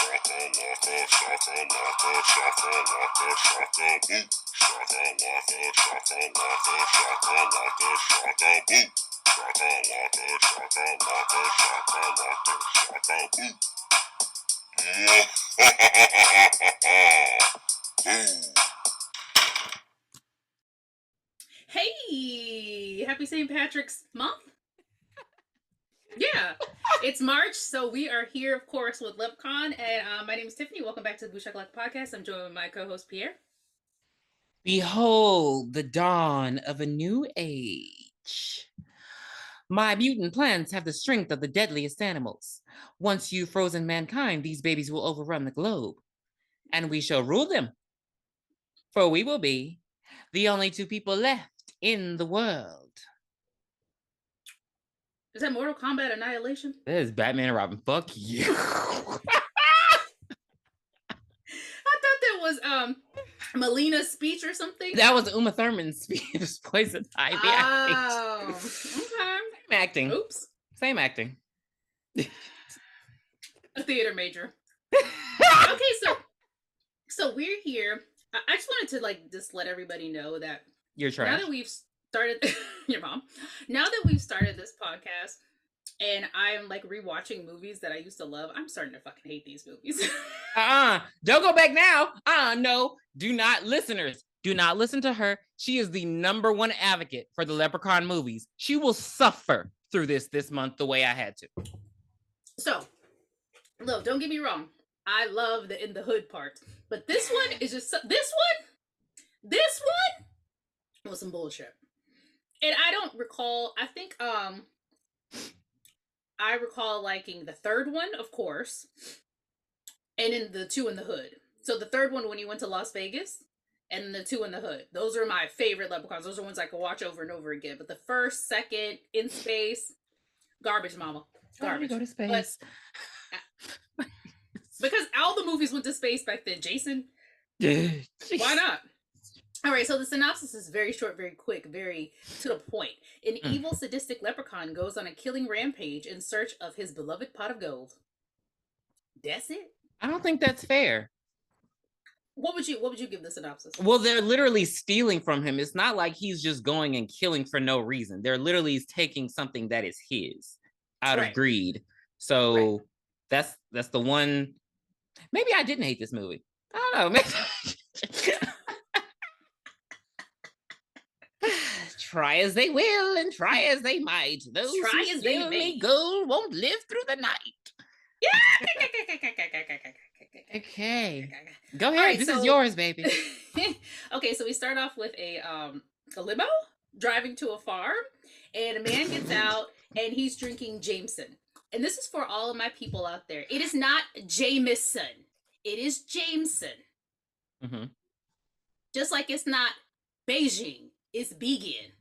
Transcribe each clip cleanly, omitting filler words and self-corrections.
Hey, happy St. Patrick's month. Yeah, it's March, so we are here, of course, with Leprechaun, and my name is Tiffany. Welcome back to the Booshakalaka I'm joined with my co-host Pierre. Behold the dawn of a new age. My mutant plants have the strength of the deadliest animals. Once you've frozen mankind, these babies will overrun the globe, and we shall rule them. For we will be the only two people left in the world. Is that Mortal Kombat Annihilation? That is Batman and Robin. Fuck you. I thought that was Melina's speech or something. That was Uma Thurman's speech. Poison Ivy. Oh, okay. Same acting. Oops. Same acting. A theater major. Okay, so we're here. I just wanted to just let everybody know that you're trash. Now that we've started your mom. Now that we've started this podcast and I'm rewatching movies that I used to love, I'm starting to fucking hate these movies. Don't go back now. No. Do not, listeners. Do not listen to her. She is the #1 advocate for the Leprechaun movies. She will suffer through this month the way I had to. So, look, don't get me wrong. I love the in the hood part, but this one is just this one was some bullshit. And I don't recall. I think I recall liking the third one, of course, and then the two in the hood. So the third one when you went to Las Vegas, and then the two in the hood. Those are my favorite Leprechauns. Those are ones I could watch over and over again. But the first, second, in space, garbage, mama, garbage. Go to space. Because all the movies went to space back then. Jason, why not? All right, so the synopsis is very short, very quick, very to the point. An evil, sadistic leprechaun goes on a killing rampage in search of his beloved pot of gold. That's it. I don't think that's fair. What would you give the synopsis? Well, they're literally stealing from him. It's not like he's just going and killing for no reason. They're literally taking something that is his out of greed. So that's the one. Maybe I didn't hate this movie. I don't know. Maybe... Try as they will and try as they might. Those who steal me gold won't live through the night. Okay. Go ahead. Right, this is yours, baby. Okay, so we start off with a limo driving to a farm, and a man gets out and he's drinking Jameson. And this is for all of my people out there. It is not Jameson. It is Jameson. Mm-hmm. Just like it's not Beijing. It's Begin.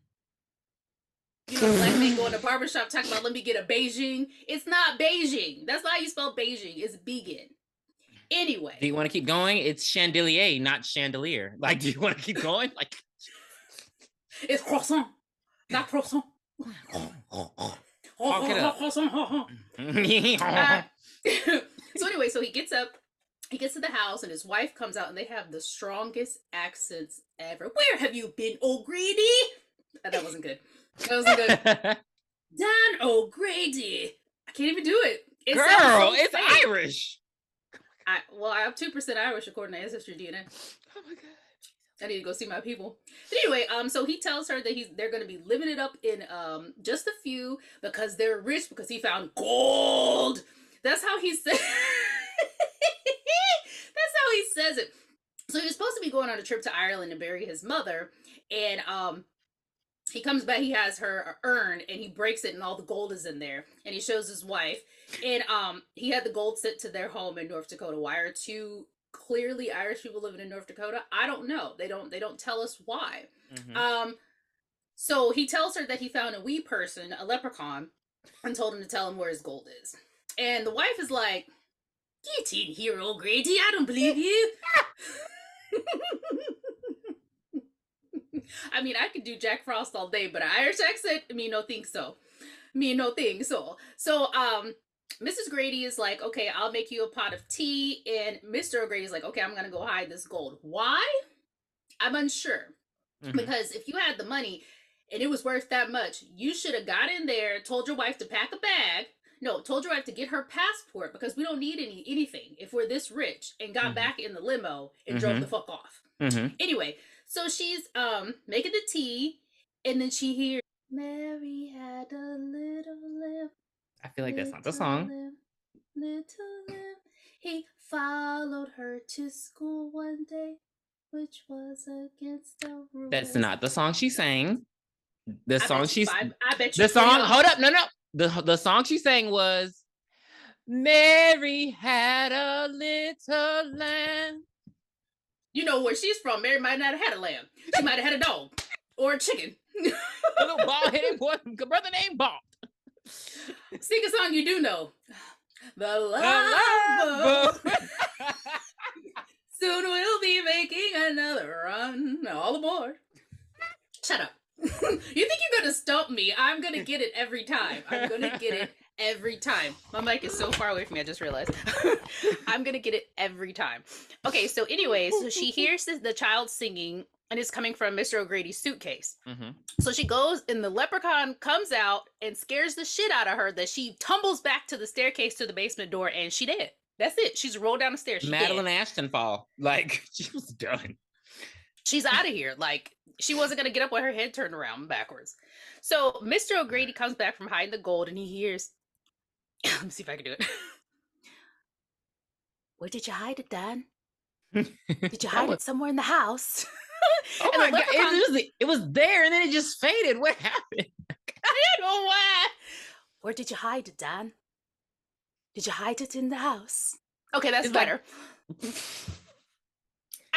You know, black men go in the barbershop talking about, let me get a Beijing. It's not Beijing. That's not how you spell Beijing. It's Begin. Anyway. Do you want to keep going? It's chandelier, not chandelier. Do you want to keep going? It's croissant, not croissant. Honk it up. So anyway, so he gets up, he gets to the house, and his wife comes out, and they have the strongest accents ever. Where have you been, O'Grady? That wasn't good. That wasn't good. Dan O'Grady. I can't even do it. Girl, it's Irish. I have 2% Irish according to Ancestry DNA. Oh my god. I need to go see my people. But anyway, so he tells her that they're going to be living it up in just a few because they're rich because he found gold. That's how he said. That's how he says it. So he was supposed to be going on a trip to Ireland to bury his mother, and he comes back. He has her urn, and he breaks it, and all the gold is in there. And he shows his wife, and he had the gold sent to their home in North Dakota. Why are two clearly Irish people living in North Dakota? I don't know. They don't tell us why. Mm-hmm. So he tells her that he found a wee person, a leprechaun, and told him to tell him where his gold is. And the wife is like, "Get in here, O'Grady. I don't believe you." I mean, I could do Jack Frost all day, but an Irish accent, me no think so. So, Mrs. Grady is like, okay, I'll make you a pot of tea. And Mr. O'Grady's like, okay, I'm going to go hide this gold. Why? I'm unsure. Mm-hmm. Because if you had the money and it was worth that much, you should have got in there, told your wife to pack a bag. No, told your wife to get her passport because we don't need anything if we're this rich, and got Mm-hmm. back in the limo and drove Mm-hmm. the fuck off. Mm-hmm. Anyway, so she's making the tea, and then she hears Mary had a little lamb. I feel like that's not the song. Little lamb. He followed her to school one day, which was against the rules. That's not the song she sang. The I song bet you she's I bet you the song. $20. Hold up, no. The song she sang was Mary had a little lamb. You know where she's from. Mary might not have had a lamb. She might have had a dog or a chicken. A little bald-headed boy, brother named Bald. Sing a song you do know. The love boat. Soon we'll be making another run. All aboard. Shut up. You think you're going to stump me? I'm going to get it every time. I'm going to get it every time. My mic is so far away from me, I just realized. I'm going to get it every time. Okay, so anyway, so she hears the child singing, and it's coming from Mr. O'Grady's suitcase. Mm-hmm. So she goes, and the leprechaun comes out and scares the shit out of her, that she tumbles back to the staircase to the basement door, and she dead. That's it. She's rolled down the stairs. She Madeline dead. Ashton fall. Like, she was done. She's out of here. Like, she wasn't going to get up with her head turned around backwards. So Mr. O'Grady comes back from hiding the gold, and he hears, let me see if I can do it. Where did you hide it, Dan? Did you hide it somewhere in the house? Oh my God. It was there, and then it just faded. What happened? I don't know why. Where did you hide it, Dan? Did you hide it in the house? Okay, that's better.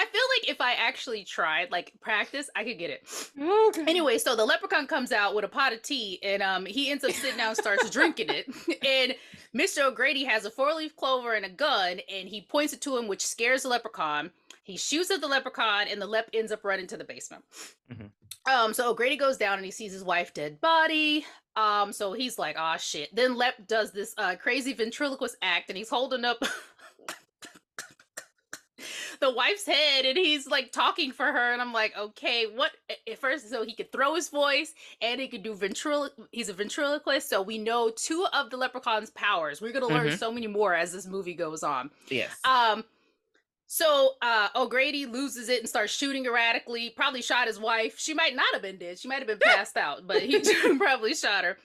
I feel like if I actually tried, like, practice, I could get it. Okay. Anyway, so the leprechaun comes out with a pot of tea, and he ends up sitting down and starts drinking it. And Mr. O'Grady has a 4-leaf clover and a gun, and he points it to him, which scares the leprechaun. He shoots at the leprechaun, and the lep ends up running to the basement. Mm-hmm. So O'Grady goes down, and he sees his wife's dead body. So he's like, "Oh shit." Then Lep does this crazy ventriloquist act, and he's holding up the wife's head, and he's like talking for her, and I'm like, okay, what? At first, so he could throw his voice, and he could do he's a ventriloquist, so we know 2 of the leprechaun's powers. We're gonna learn so many more as this movie goes on. Yes. So O'Grady loses it and starts shooting erratically. Probably shot his wife. She might not have been dead. She might have been passed out, but he probably shot her.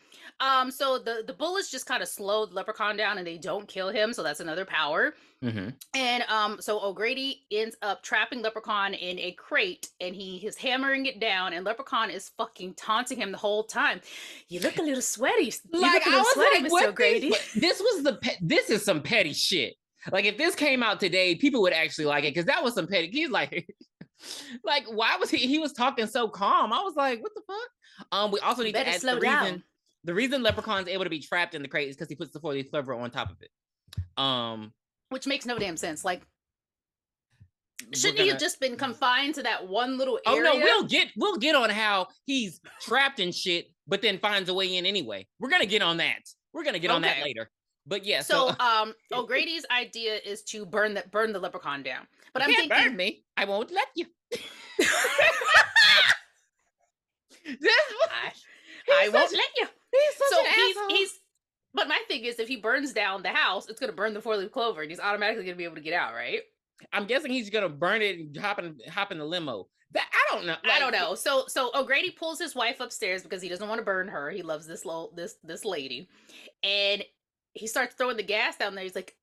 So the bullets just kind of slow the leprechaun down, and they don't kill him. So that's another power. Mm-hmm. And so O'Grady ends up trapping Leprechaun in a crate, and he is hammering it down, and Leprechaun is fucking taunting him the whole time. You look a little sweaty. Like, I was sweaty, like, Mr. O'Grady. This is some petty shit. Like, if this came out today, people would actually like it, because that was some petty. He's like, like, why was he was talking so calm? I was like, what the fuck? We also need to add the reason Leprechaun's able to be trapped in the crate is because he puts the 4-leaf clover on top of it. Which makes no damn sense. Like, shouldn't he have just been confined to that one little area? Oh no, we'll get on how he's trapped in shit, but then finds a way in anyway. We're gonna get on that. We're gonna get on that later. But yeah, so O'Grady's idea is to burn the leprechaun down. But I'm thinking, burn me. I won't let you. I won't let you. He's but my thing is, if he burns down the house, it's gonna burn the 4-leaf clover, and he's automatically gonna be able to get out, right? I'm guessing he's gonna burn it and hop in the limo. I don't know. Like, I don't know. So O'Grady pulls his wife upstairs because he doesn't want to burn her. He loves this lady, and he starts throwing the gas down there. He's like,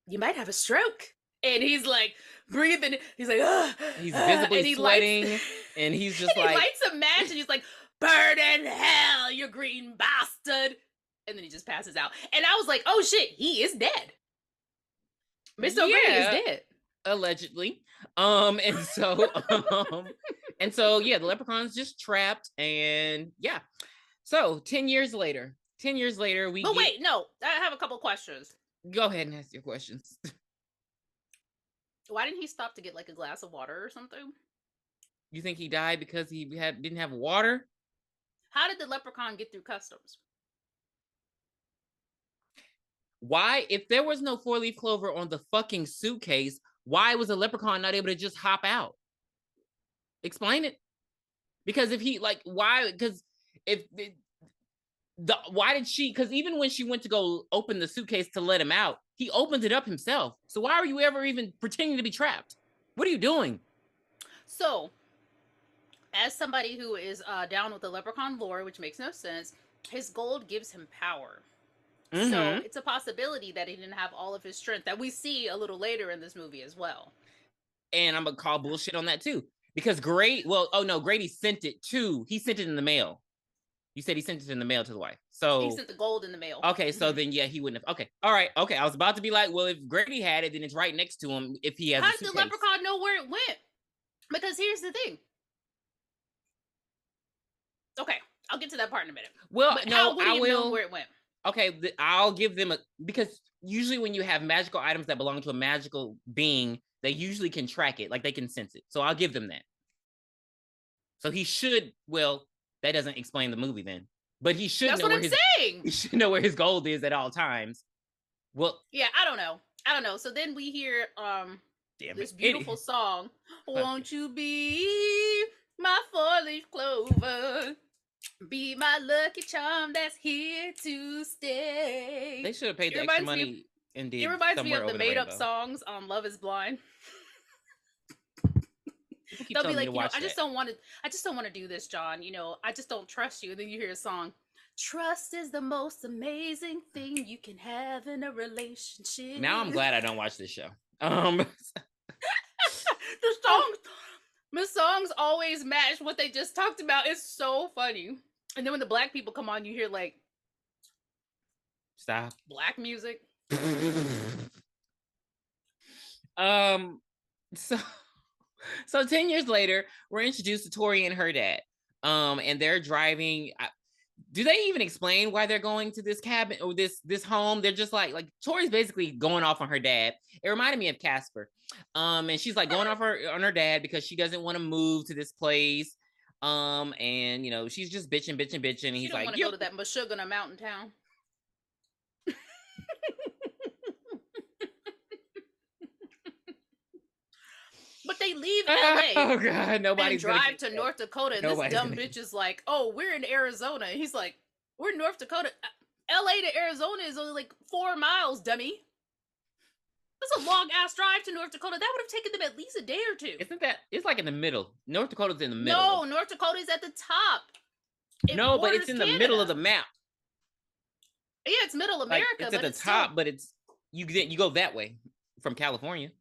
"You might have a stroke." And he's like breathing. He's like, ugh. He's visibly sweating, and he's just like, he lights a match, and he's like, "Burn in hell, you green bastard!" And then he just passes out. And I was like, "Oh shit, he is dead. Mr. O'Grady is dead, allegedly." And so, yeah, the leprechaun's just trapped, and yeah. So 10 years later, we. But wait, no, I have a couple questions. Go ahead and ask your questions. Why didn't he stop to get like a glass of water or something? You think he died because he didn't have water? How did the leprechaun get through customs? Why, if there was no 4-leaf clover on the fucking suitcase, why was a leprechaun not able to just hop out? Explain it. Because if he like, why? Because if why did she? Because even when she went to go open the suitcase to let him out, he opened it up himself. So why are you ever even pretending to be trapped? What are you doing? So, as somebody who is down with the leprechaun lore, which makes no sense, his gold gives him power. Mm-hmm. So it's a possibility that he didn't have all of his strength that we see a little later in this movie as well. And I'm gonna call bullshit on that too. Because Grady sent it in the mail. You said he sent it in the mail to the wife. So he sent the gold in the mail. Okay, so then yeah, he wouldn't have. Okay, all right, okay. I was about to be like, well, if Grady had it, then it's right next to him. If he has, how did the leprechaun know where it went? Because here's the thing. Okay, I'll get to that part in a minute. Well, but no, I will know where it went. Okay, I'll give them because usually when you have magical items that belong to a magical being, they usually can track it, like they can sense it. So I'll give them that. So he should. Well, that doesn't explain the movie then. But he should That's know what I'm saying. He should know where his gold is at all times. Well, yeah, I don't know. So then we hear this beautiful song. Won't you be my 4-leaf clover? Be my lucky charm that's here to stay. They should have paid the extra money and did. It reminds me of the made-up songs on Love Is Blind. They'll be like, I just don't want to do this, John. I just don't trust you. And then you hear a song. Trust is the most amazing thing you can have in a relationship. Now I'm glad I don't watch this show. The songs always match what they just talked about. It's so funny. And then when the black people come on, you hear like, stop black music. So 10 years later, we're introduced to Tory and her dad. And they're driving. Do they even explain why they're going to this cabin or this home? They're just like Tory's basically going off on her dad. It reminded me of Casper. And she's like going off on her dad because she doesn't want to move to this place. And she's just bitching. And he's like, "You don't want to go to that Booshakalaka mountain town." But they leave LA. Oh God, nobody's and drive to North Dakota. And this dumb bitch is like, "Oh, we're in Arizona." And he's like, "We're in North Dakota. LA to Arizona is only like 4 miles, dummy. That's a long ass drive to North Dakota. That would have taken them at least a day or two." Isn't that? It's like in the middle. North Dakota's in the middle. No, North Dakota's at the top. No, but it's in the middle of the map. Yeah, it's Middle America. It's at the top, but it's you go that way from California.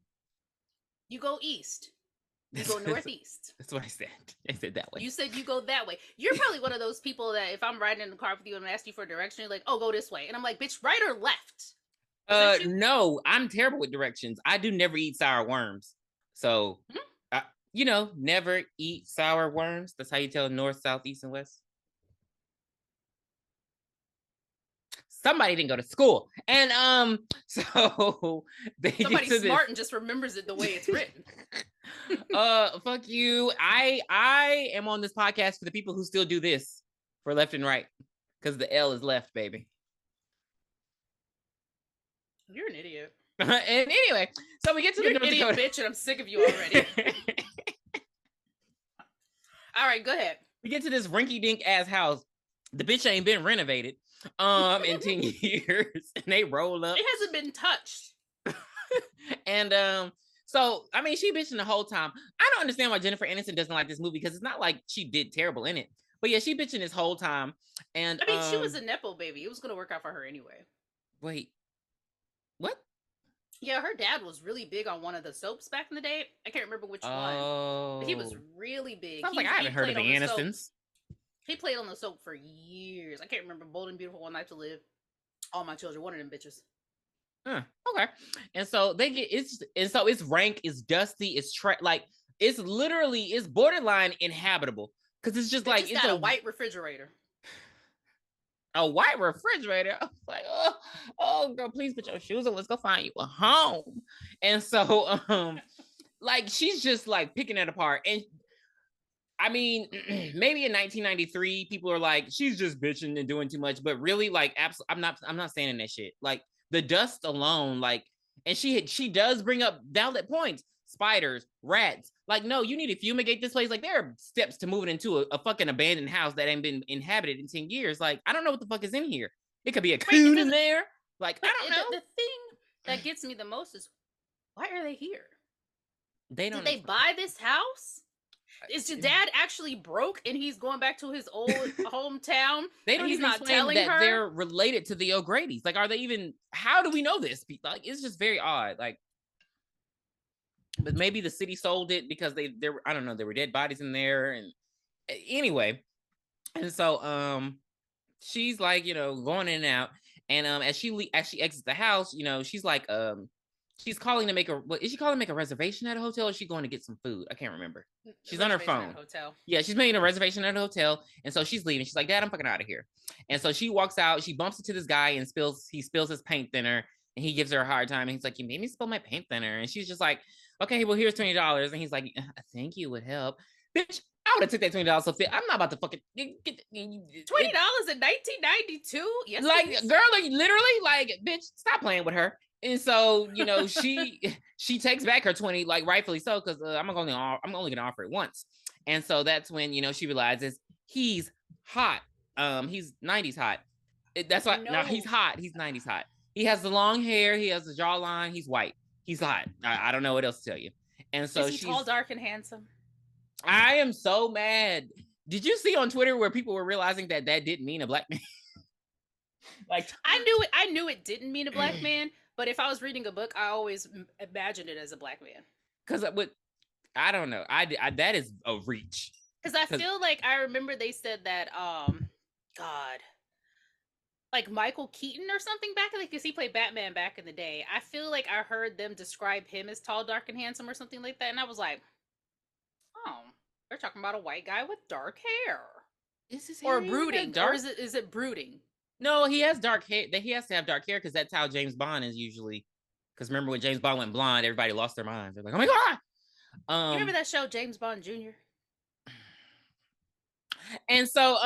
You go east. You go northeast. That's what I said. I said that way. You said you go that way. You're probably one of those people that if I'm riding in the car with you and I ask you for direction, you're like, "Oh, go this way." And I'm like, "Bitch, right or left?" No, I'm terrible with directions. I do never eat sour worms. So, never eat sour worms. That's how you tell north, south, east, and west. Somebody didn't go to school. And so somebody smart and just remembers it the way it's written. Fuck you. I am on this podcast for the people who still do this for left and right. Because the L is left, baby. You're an idiot. And anyway, so we get to the North Dakota bitch, and I'm sick of you already. All right, go ahead. We get to this rinky-dink ass house. The bitch ain't been renovated in 10 years, and they roll up. It hasn't been touched. And so I mean, she bitching the whole time. I don't understand why Jennifer Aniston doesn't like this movie because it's not like she did terrible in it. But yeah, she bitching this whole time. And I mean, she was a nepo baby. It was gonna work out for her anyway. Wait. What? Yeah, her dad was really big on one of the soaps back in the day. I can't remember which one. But he was really big. Sounds like I haven't heard of the Anistons. He played on the soap for years. I can't remember. Bold and Beautiful, One Night to Live. All My Children. One of them bitches. Okay. And so its rank is dusty. It's it's borderline inhabitable because it's just like it's a white refrigerator. A white refrigerator. I was like, oh, girl, please put your shoes on. Let's go find you a home. And so, she's just like picking it apart. And I mean, maybe in 1993, people are like, she's just bitching and doing too much. But really, I'm not saying that shit. Like, the dust alone, like, and she does bring up valid points. Spiders, rats. Like, no, you need to fumigate this place. Like, there are steps to moving into a fucking abandoned house that ain't been inhabited in 10 years. Like, I don't know what the fuck is in here. It could be a coon in there. Like, I don't know. The thing that gets me the most is, why are they here? They don't. Did they buy this house? Is your dad actually broke and he's going back to his old hometown? They don't he's even not explain telling that her they're related to the O'Grady's. Like, are they even? How do we know this? Like, it's just very odd. Like, but maybe the city sold it because there I don't know, there were dead bodies in there, and anyway, and so she's like, you know, going in and out, and as she exits the house, you know, she's like she's calling to make is she calling to make a reservation at a hotel, or is she going to get some food? I can't remember. She's on her phone. Hotel. Yeah, she's making a reservation at a hotel, and so she's leaving. She's like, Dad, I'm fucking out of here. And so she walks out, she bumps into this guy and he spills his paint thinner, and he gives her a hard time, and he's like, you made me spill my paint thinner. And she's just like, okay, well, here's $20. And he's like, I think you would help. Bitch, I would have took that $20 so fit. I'm not about to fucking get $20 in 1992. Yes, like, please. girl, like, literally, like, bitch, stop playing with her. And so, you know, she takes back her 20, like, rightfully so, because I'm only gonna offer it once. And so that's when, you know, she realizes he's hot. He's 90s hot. That's why. No, he's hot. He's 90s hot. He has the long hair. He has the jawline. He's white. He's hot. I don't know what else to tell you. And so she's tall, dark, and handsome. I am so mad. Did you see on Twitter where people were realizing that didn't mean a black man? Like, I knew it didn't mean a black man, but if I was reading a book, I always imagined it as a black man. Because I don't know. I that is a reach. Because I feel like I remember they said that God, like Michael Keaton or something back in, because he played Batman back in the day. I feel like I heard them describe him as tall, dark, and handsome or something like that, and I was like, oh, they're talking about a white guy with dark hair. Is his hair brooding? Or is it brooding? No, he has dark hair. He has to have dark hair because that's how James Bond is usually. Because remember when James Bond went blonde, everybody lost their minds. They're like, oh my God. You remember that show, James Bond Jr.? And so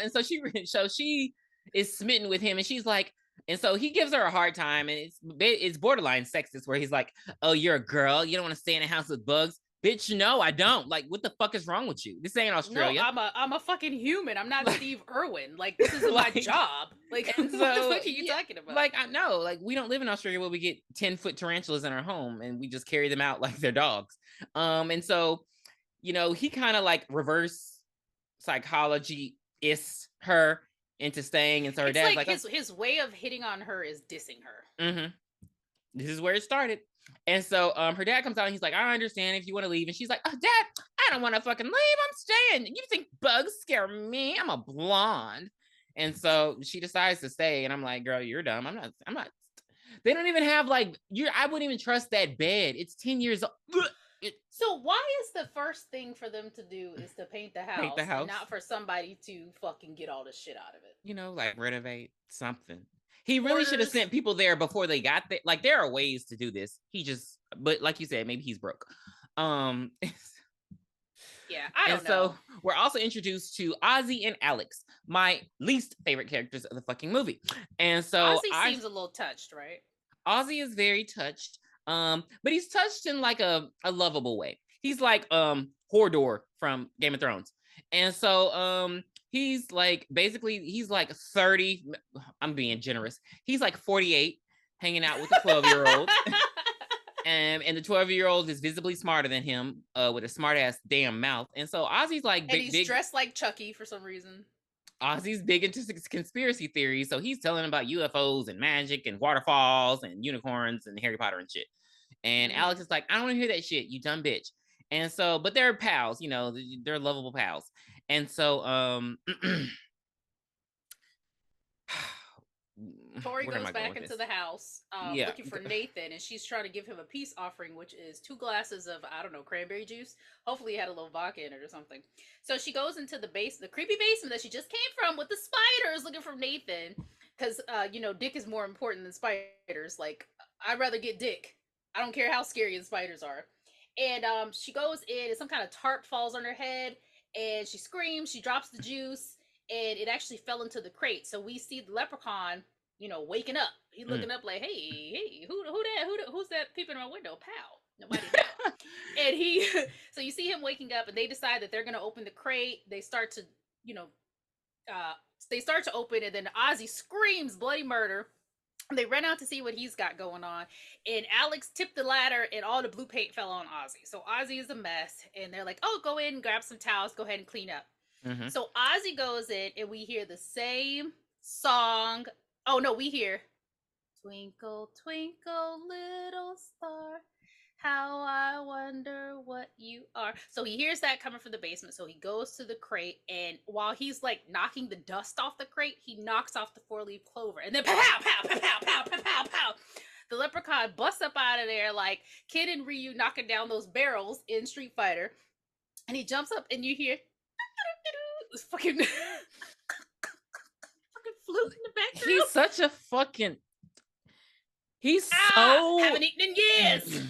so she is smitten with him, and she's like, and so he gives her a hard time, and it's borderline sexist, where he's like, oh, you're a girl, you don't want to stay in a house with bugs. Bitch, no, I don't. Like, what the fuck is wrong with you? This ain't Australia. No, I'm a fucking human. I'm not Steve Irwin. Like, this isn't my job. Like, what the fuck are you talking about? Like, I know. Like, we don't live in Australia where we get 10-foot tarantulas in our home and we just carry them out like they're dogs. And so, you know, he kind of like reverse psychology is her into staying. And so her dad's like his way of hitting on her is dissing her. Mm-hmm. This is where it started. And so her dad comes out and he's like, I understand if you want to leave. And she's like, oh, Dad, I don't want to fucking leave. I'm staying. You think bugs scare me? I'm a blonde. And so she decides to stay. And I'm like, girl, you're dumb. I'm not. They don't even have like, I wouldn't even trust that bed. It's 10 years old. So why is the first thing for them to do is to paint the house, and not for somebody to fucking get all the shit out of it? You know, like renovate something. He really should have sent people there before they got there. Like, there are ways to do this. But like you said, maybe he's broke. Yeah, I don't know. So we're also introduced to Ozzy and Alex, my least favorite characters of the fucking movie. And so Ozzy seems a little touched, right? Ozzy is very touched. But he's touched in like a lovable way. He's like Hodor from Game of Thrones. And so he's like, basically, he's like 30. I'm being generous. He's like 48, hanging out with a 12-year-old. And the 12-year-old is visibly smarter than him, with a smart ass damn mouth. And so Ozzy's like big, dressed like Chucky for some reason. Ozzy's big into conspiracy theories, so he's telling about UFOs and magic and waterfalls and unicorns and Harry Potter and shit. And Alex is like, I don't want to hear that shit, you dumb bitch. And so, but they're pals, you know, they're lovable pals. And so, Tory goes back into the house looking for Nathan, and she's trying to give him a peace offering, which is 2 glasses of, I don't know, cranberry juice. Hopefully it had a little vodka in it or something. So she goes into the creepy basement that she just came from with the spiders looking for Nathan. Because, you know, dick is more important than spiders. Like, I'd rather get dick. I don't care how scary the spiders are. And she goes in, and some kind of tarp falls on her head, and she screams, she drops the juice, and it actually fell into the crate. So we see the leprechaun, you know, waking up He looking up like, hey, who's that peeping in my window? Pow. Nobody know. And he, so you see him waking up, and they decide that they're gonna open the crate. They start to, they start to open, and then Ozzy screams bloody murder. They run out to see what he's got going on, and Alex tipped the ladder, and all the blue paint fell on Ozzy. So Ozzy is a mess, and they're like, "Oh, go in and grab some towels. Go ahead and clean up." Mm-hmm. So Ozzy goes in, and we hear the same song. Oh no, we hear "Twinkle, Twinkle, Little Star, How I Wonder What You Are." So he hears that coming from the basement. So he goes to the crate, and while he's like knocking the dust off the crate, he knocks off the 4-leaf clover, and then pow, pow, pow, pow, pow, pow, pow, pow. The leprechaun busts up out of there like Kid and Ryu knocking down those barrels in Street Fighter, and he jumps up, and you hear this fucking fucking flute in the background. He's such a fucking. He's haven't eaten in years.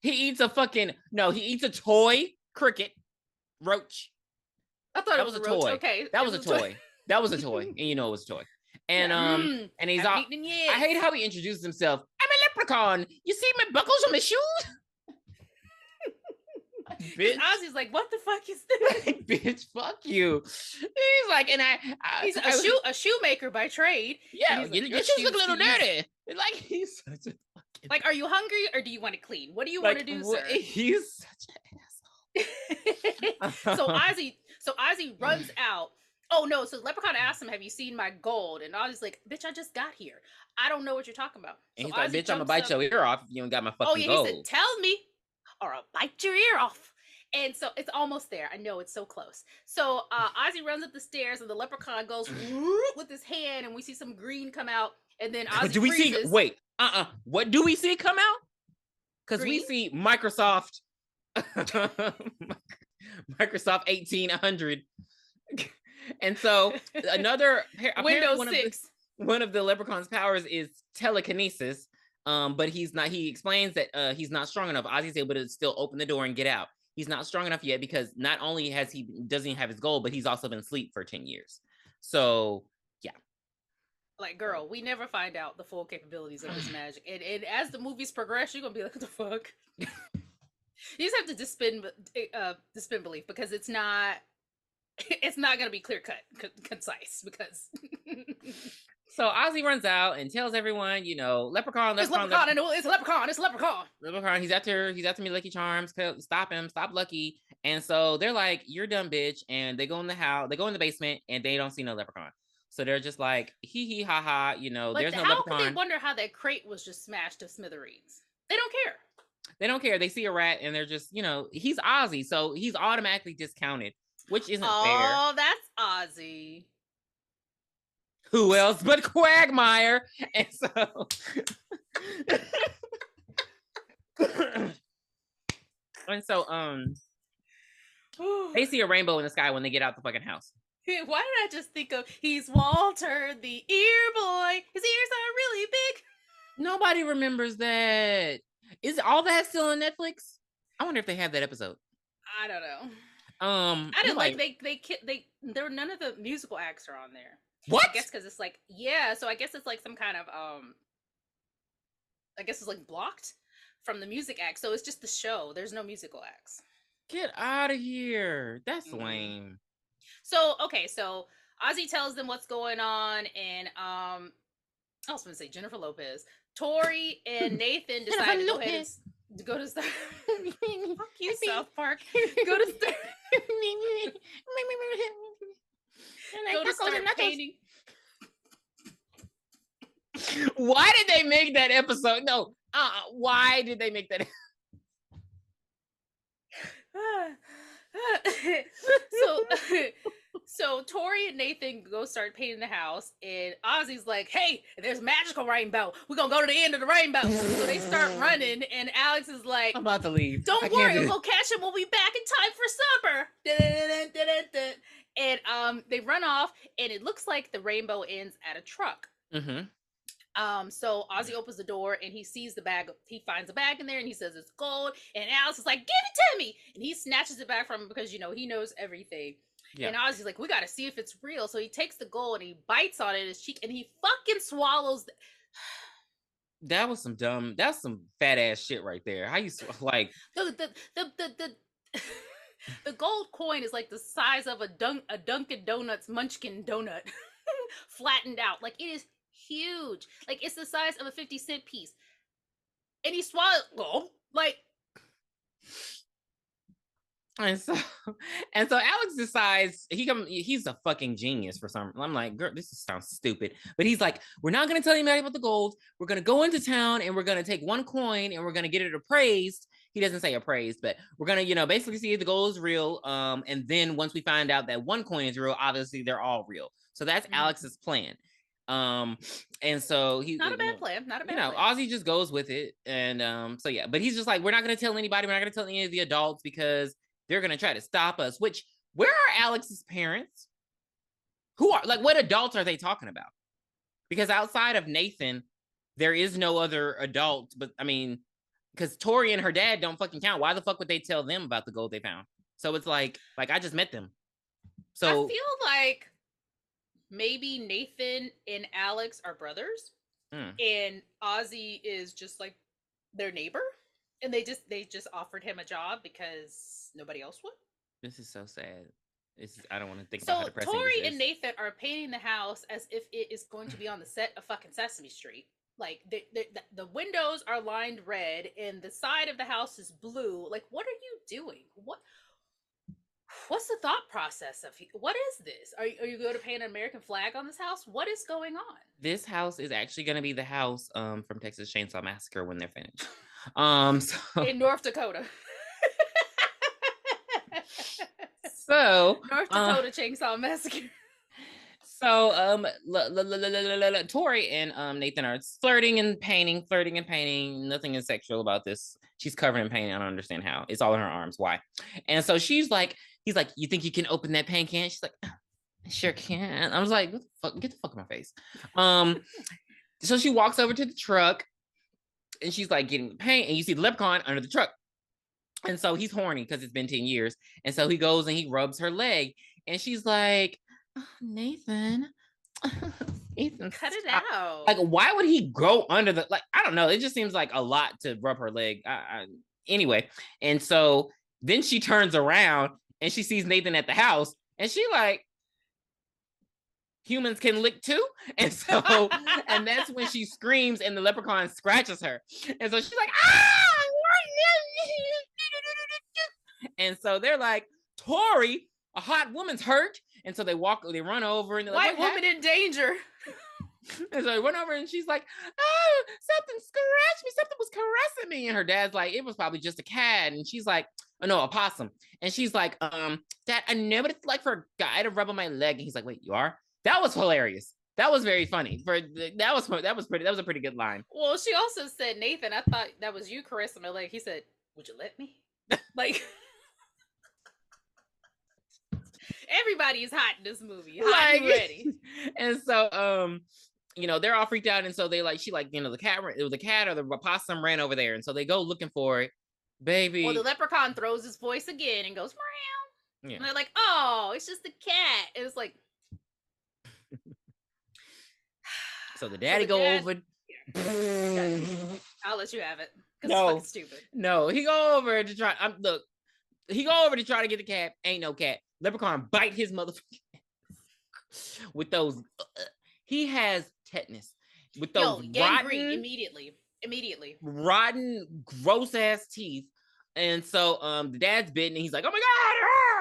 He eats he eats a toy cricket roach. I thought it was a toy. Okay, that was a toy. That was a toy, and you know it was a toy. And and he's all. I hate how he introduces himself. I'm a leprechaun. You see my buckles on my shoes? Bitch. Ozzy's like, what the fuck is this? Bitch, fuck you. He's like, and he's a shoemaker by trade. Yeah, your shoes look a little dirty. Like, he's such a fucking. Like, are you hungry or do you want to clean? What do you want to do, sir? He's such an asshole. So Ozzy runs out. Oh no! So Leprechaun asks him, "Have you seen my gold?" And Ozzy's like, "Bitch, I just got here. I don't know what you're talking about." And so he's like, "Bitch, I'm gonna bite your ear off if you ain't got my fucking gold." Oh yeah, he said, "Tell me, or I'll bite your ear off." And so it's almost there. I know it's so close. So Ozzy runs up the stairs, and the leprechaun goes with his hand, and we see some green come out. And then Ozzy do we freezes. See? Wait, what do we see come out? Because we see Microsoft, Microsoft 1800, and so another Windows 6. One of the leprechaun's powers is telekinesis. But he's not. He explains that he's not strong enough. Ozzy's able to still open the door and get out. He's not strong enough yet because not only doesn't he have his goal, but he's also been asleep for 10 years. So yeah. Like, girl, we never find out the full capabilities of his magic. And as the movies progress, you're gonna be like, what the fuck? You just have to dispense belief because it's not gonna be clear cut, concise because So Ozzy runs out and tells everyone, leprechaun. It's a leprechaun. Leprechaun, he's after me, Lucky Charms. Stop him, stop Lucky. And so they're like, you're dumb, bitch. And they go in the house, they go in the basement, and they don't see no leprechaun. So they're just like, hee hee ha ha, there's no leprechaun. How could they wonder how that crate was just smashed to smithereens? They don't care. They don't care. They see a rat and they're just, he's Ozzy, so he's automatically discounted, which isn't fair. Oh, that's Ozzy. Who else but Quagmire? And so they see a rainbow in the sky when they get out the fucking house. Why did I just think of he's Walter the ear boy? His ears are really big. Nobody remembers that. Is all that still on Netflix? I wonder if they have that episode. I don't know. I didn't there were none of the musical acts are on there. What? I guess because it's like, yeah, so I guess it's like some kind of I guess it's like blocked from the music act. So it's just the show. There's no musical acts. Get out of here. That's lame. So Ozzy tells them what's going on, and I was gonna say Jennifer Lopez. Tory and Nathan decide to go ahead and go to Star. Fuck you, South Park. Go to Star. Go to start painting. Why did they make that episode? No. Why did they make that? So Tory and Nathan go start painting the house, and Ozzy's like, "Hey, there's a magical rainbow. We're gonna go to the end of the rainbow." So they start running, and Alex is like, "I'm about to leave. Don't worry, we'll catch him. We'll be back in time for supper." And they run off, and it looks like the rainbow ends at a truck. Mm-hmm. So Ozzy opens the door, and he sees the bag. He finds a bag in there, and he says it's gold. And Alex is like, "Give it to me!" And he snatches it back from him because he knows everything. And Ozzy's like, we got to see if it's real. So he takes the gold and he bites on it in his cheek and he fucking swallows. That's some fat ass shit right there. How you like the the gold coin is like the size of a Dunkin' Donuts Munchkin donut, flattened out. Like, it is huge. Like, it's the size of a 50-cent piece. And he swallowed gold. Like, and so Alex decides he's a fucking genius for some. I'm like, girl, this sounds stupid. But he's like, we're not gonna tell anybody about the gold. We're gonna go into town and we're gonna take one coin and we're gonna get it appraised. He doesn't say appraised, but we're gonna, basically see if the gold is real. And then once we find out that one coin is real, obviously they're all real. So that's Alex's plan. And so he's not a bad plan. Not a bad plan. Ozzy just goes with it. And so yeah, but he's just like, we're not gonna tell anybody, we're not gonna tell any of the adults because they're gonna try to stop us. Which, where are Alex's parents? Who are, like, what adults are they talking about? Because outside of Nathan, there is no other adult. But I mean, because Tory and her dad don't fucking count. Why the fuck would they tell them about the gold they found? So it's like I just met them. So I feel like maybe Nathan and Alex are brothers, and Ozzy is just like their neighbor, and they just offered him a job because nobody else would. This is so sad. I don't want to think about how depressing Tory this is. and Nathan are painting the house as if it is going to be on the set of fucking Sesame Street. Like, the windows are lined red and the side of the house is blue. Like, what are you doing? What's the thought process of what is this? Are you going to paint an American flag on this house? What is going on? This house is actually going to be the house from Texas Chainsaw Massacre when they're finished. So in North Dakota. So North Dakota Chainsaw Massacre. So Tory and Nathan are flirting and painting. Nothing is sexual about this. She's covered in paint. I don't understand how. It's all in her arms. Why? And so he's like, you think you can open that paint can? She's like, I sure can. I was like, what the fuck? Get the fuck out of my face. So she walks over to the truck and she's like getting the paint, and you see the leprechaun under the truck. And so he's horny because it's been 10 years. And so he goes and he rubs her leg, and she's like, oh, Nathan, Ethan, cut it stop. out. Like, why would he go under the, like, I don't know. It just seems like a lot to rub her leg. Anyway. And so then she turns around and she sees Nathan at the house, and she like, humans can lick too. And so, and that's when she screams and the leprechaun scratches her. And so she's like, ah! And so they're like, Tory, a hot woman's hurt. And so they run over, and they're like, white woman in danger. And so they run over, and she's like, oh, something scratched me. Something was caressing me. And her dad's like, it was probably just a cat. And she's like, oh no, a possum. And she's like, Dad, I know what it's like for a guy to rub on my leg. And he's like, wait, you are? That was hilarious. That was very funny. That was a pretty good line. Well, she also said, Nathan, I thought that was you caressing my leg. He said, would you let me? Like, everybody is hot in this movie. Hot and ready. And so, they're all freaked out. And so the cat, it was a cat or the possum ran over there. And so they go looking for it. Baby. Well, the leprechaun throws his voice again and goes, meow. Yeah. And they're like, oh, it's just a cat. And it's like. So the daddy over. Yeah. I'll let you have it. Because it's fucking stupid. No, he go over to try. He go over to try to get the cat. Ain't no cat. Leprechaun bite his motherfucking with those. He has tetanus with those rotten, immediately rotten, gross ass teeth. And so the dad's bitten, and he's like, "Oh my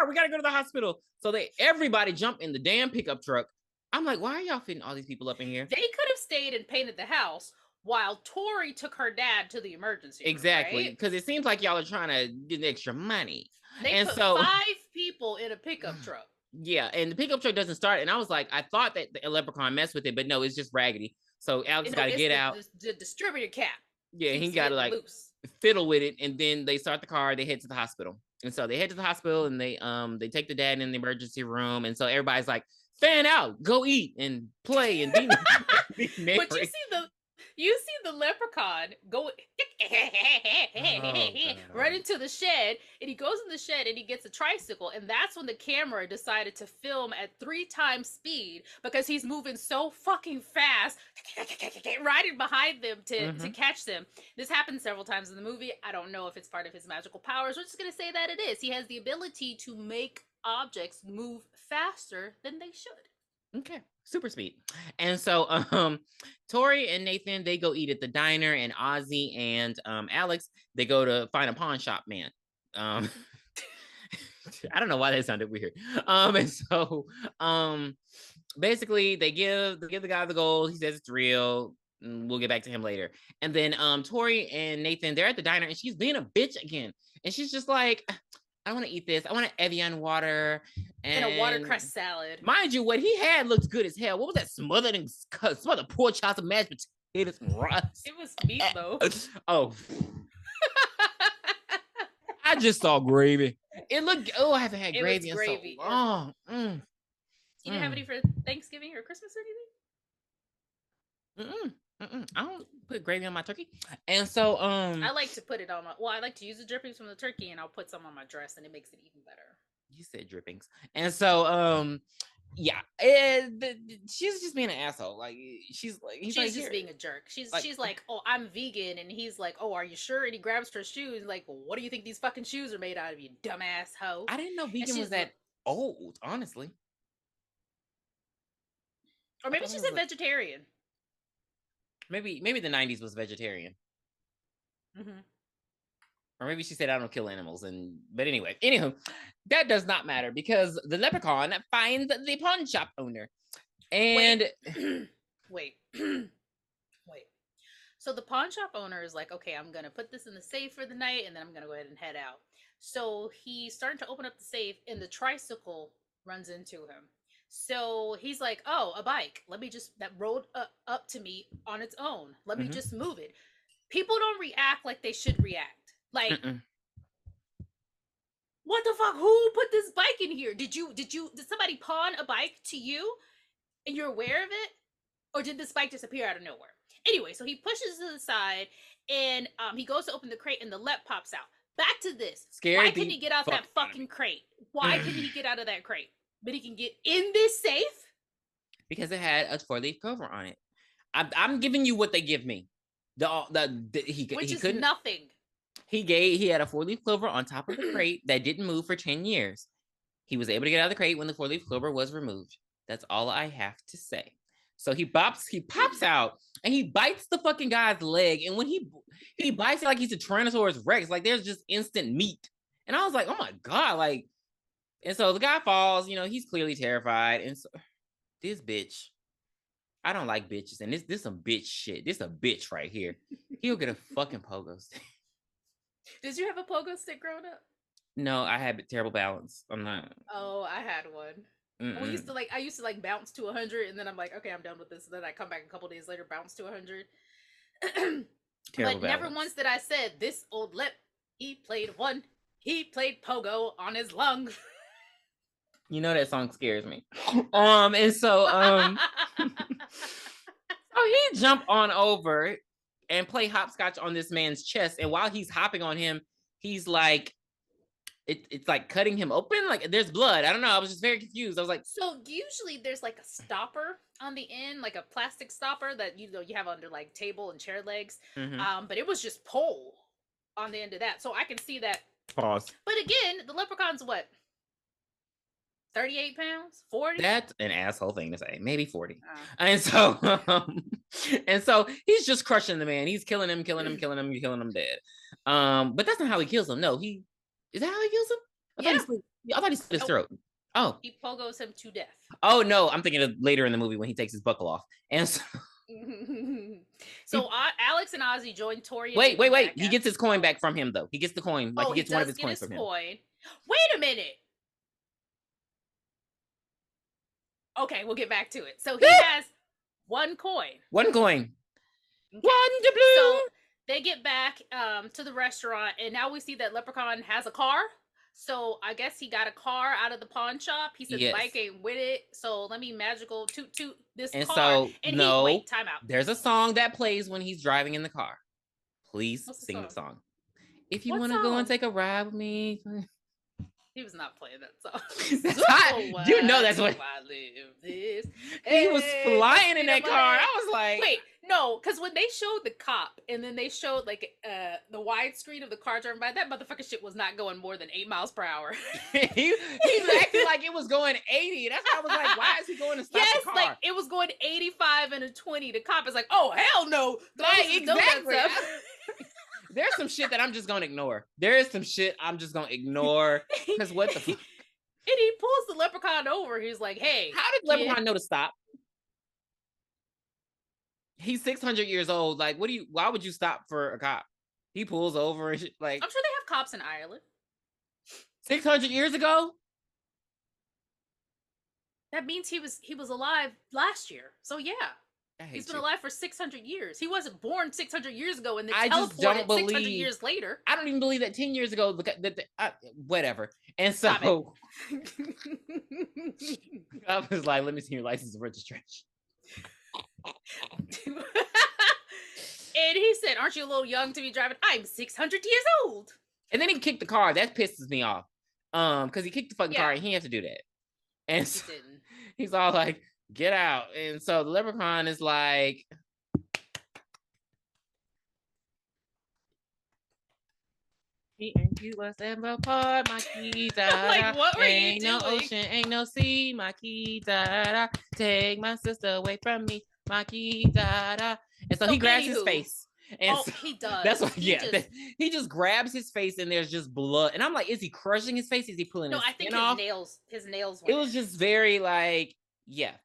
god, we gotta go to the hospital." So everybody jump in the damn pickup truck. I'm like, why are y'all fitting all these people up in here? They could have stayed and painted the house while Tory took her dad to the emergency room. Exactly, because it seems like y'all are trying to get extra money. They put 5 people in a pickup truck. Yeah, and the pickup truck doesn't start. And I was like, I thought that the leprechaun messed with it, but no, it's just raggedy. So Alex got to get out. The distributor cap. Yeah, he got to like fiddle with it, and then they start the car. They head to the hospital, and so they head to the hospital, and they take the dad in the emergency room, and so everybody's like, fan out, go eat and play and be merry. But you see the leprechaun go run into the shed, and he goes in the shed and he gets a tricycle, and that's when the camera decided to film at 3 times speed because he's moving so fucking fast, riding behind them to catch them. This happens several times in the movie. I don't know if it's part of his magical powers. We're just gonna say that it is. He has the ability to make objects move faster than they should. Okay, super speed. And so Tory and Nathan, they go eat at the diner, and Ozzy and Alex, they go to find a pawn shop man. I don't know why that sounded weird. And so basically they give the guy the gold. He says it's real. We'll get back to him later. And then Tory and Nathan, they're at the diner, and she's being a bitch again. And she's just like, I want to eat this. I want an Evian water and a watercress salad. Mind you, what he had looked good as hell. What was that smothered pork chops and mashed potatoes and rice? It was meat though. Oh. I just saw gravy. It looked. Oh, I haven't had gravy in so long. You didn't have any for Thanksgiving or Christmas or anything? I don't put gravy on my turkey. And so I like to put it on my I like to use the drippings from the turkey, and I'll put some on my dress, and it makes it even better. You said drippings. And so yeah, she's just being an asshole. Like she's just being a jerk. She's like, oh, I'm vegan, and he's like, oh, are you sure? And he grabs her shoes, like, well, what do you think these fucking shoes are made out of, you dumbass hoe? I didn't know vegan was that old, honestly. Or maybe she's a vegetarian. Maybe the 90s was vegetarian. Or maybe she said I don't kill animals. But anyway, that does not matter because the leprechaun finds the pawn shop owner. And wait. So the pawn shop owner is like, okay, I'm gonna put this in the safe for the night, and then I'm gonna go ahead and head out. So he's starting to open up the safe, and the tricycle runs into him. So he's like, oh, a bike. That rolled up to me on its own. Let me just move it. People don't react like they should react. Like, what the fuck? Who put this bike in here? Did somebody pawn a bike to you and you're aware of it? Or did this bike just appear out of nowhere? Anyway, so he pushes to the side, and he goes to open the crate, and the lep pops out. Back to this. Why couldn't he get out that fucking crate? Why couldn't he get out of that crate? But he can get in this safe? Because it had a 4-leaf clover on it. I'm giving you what they give me. Which is nothing. He had a 4-leaf clover on top of the crate that didn't move for 10 years. He was able to get out of the crate when the 4-leaf clover was removed. That's all I have to say. So he pops out and he bites the fucking guy's leg. And when he bites it like he's a Tyrannosaurus Rex, like there's just instant meat. And I was like, oh my God, like. And so the guy falls, he's clearly terrified. And so this bitch, I don't like bitches. And this some bitch shit. This a bitch right here. He'll get a fucking pogo stick. Did you have a pogo stick growing up? No, I had terrible balance. I'm not. Oh, I had one. I used to bounce to 100, and then I'm like, okay, I'm done with this. And then I come back a couple days later, bounce to 100. But never once did I said, this old lip, he played pogo on his lung. That song scares me. And so he jump on over and play hopscotch on this man's chest, and while he's hopping on him, he's like, it's like cutting him open, like there's blood. I don't know. I was just very confused. I was like, so usually there's like a stopper on the end, like a plastic stopper that you have under like table and chair legs. But it was just pole on the end of that, so I can see that. Pause. But again, the leprechaun's what? 38 pounds? 40? That's an asshole thing to say. Maybe 40. And so he's just crushing the man. He's killing him dead. But that's not how he kills him. No, is that how he kills him? I thought he slit his throat. Oh. He pogos him to death. Oh no, I'm thinking of later in the movie when he takes his buckle off. And so Alex and Ozzy join Tory. Wait. He gets his coin back from him though. He gets the coin. Like he gets one of his coins from him. Wait a minute. Okay, we'll get back to it. So he has one coin. One coin. Okay. One doubloon. So they get back to the restaurant, and now we see that Leprechaun has a car. So I guess he got a car out of the pawn shop. He said the bike ain't with it. So let me magical toot this car. So, time out. There's a song that plays when he's driving in the car. Please What's the sing the song? song. If you What want to go and song? take a ride with me. He was not playing that song. That's So hot. You know why that's do what I live this? he was Hey, put flying in feet on that my car. head. I was like, Wait, no, because when they showed the cop and then they showed like the widescreen of the car driving by, that motherfucking shit was not going more than 8 miles per hour. he's acting like it was going 80. That's why I was like, why is he going to stop Yes, the car? like it was going 85 and a 20. The cop is like, oh hell no, Like, throws his donuts up. There's some shit that I'm just gonna ignore. There is some shit I'm just gonna ignore. Because what the fuck? And he pulls the leprechaun over. He's like, hey, How did Leprechaun know to stop? He's 600 years old. Like, why would you stop for a cop? He pulls over and shit. Like, I'm sure they have cops in Ireland. 600 years ago? That means he was alive last year. So yeah. He's been you. alive for 600 years. He wasn't born 600 years ago and then I just don't teleported 600 believe- years later. I don't even believe that 10 years ago, whatever. And so I was like, let me see your license and registration. And he said, aren't you a little young to be driving? I'm 600 years old. And then he kicked the car. That pisses me off. Because he kicked the fucking car and he had to do that. And so He didn't. he's all like, get out. And so the leprechaun is like, me and you was ever apart, my key, Like, what were you ain't no doing? ocean, ain't no sea, my key, take my sister away from me, my key, And so he grabs his face. And so, he does. That's what, he just grabs his face and there's just blood. And I'm like, is he crushing his face? Is he pulling his skin off? His nails It was just very like,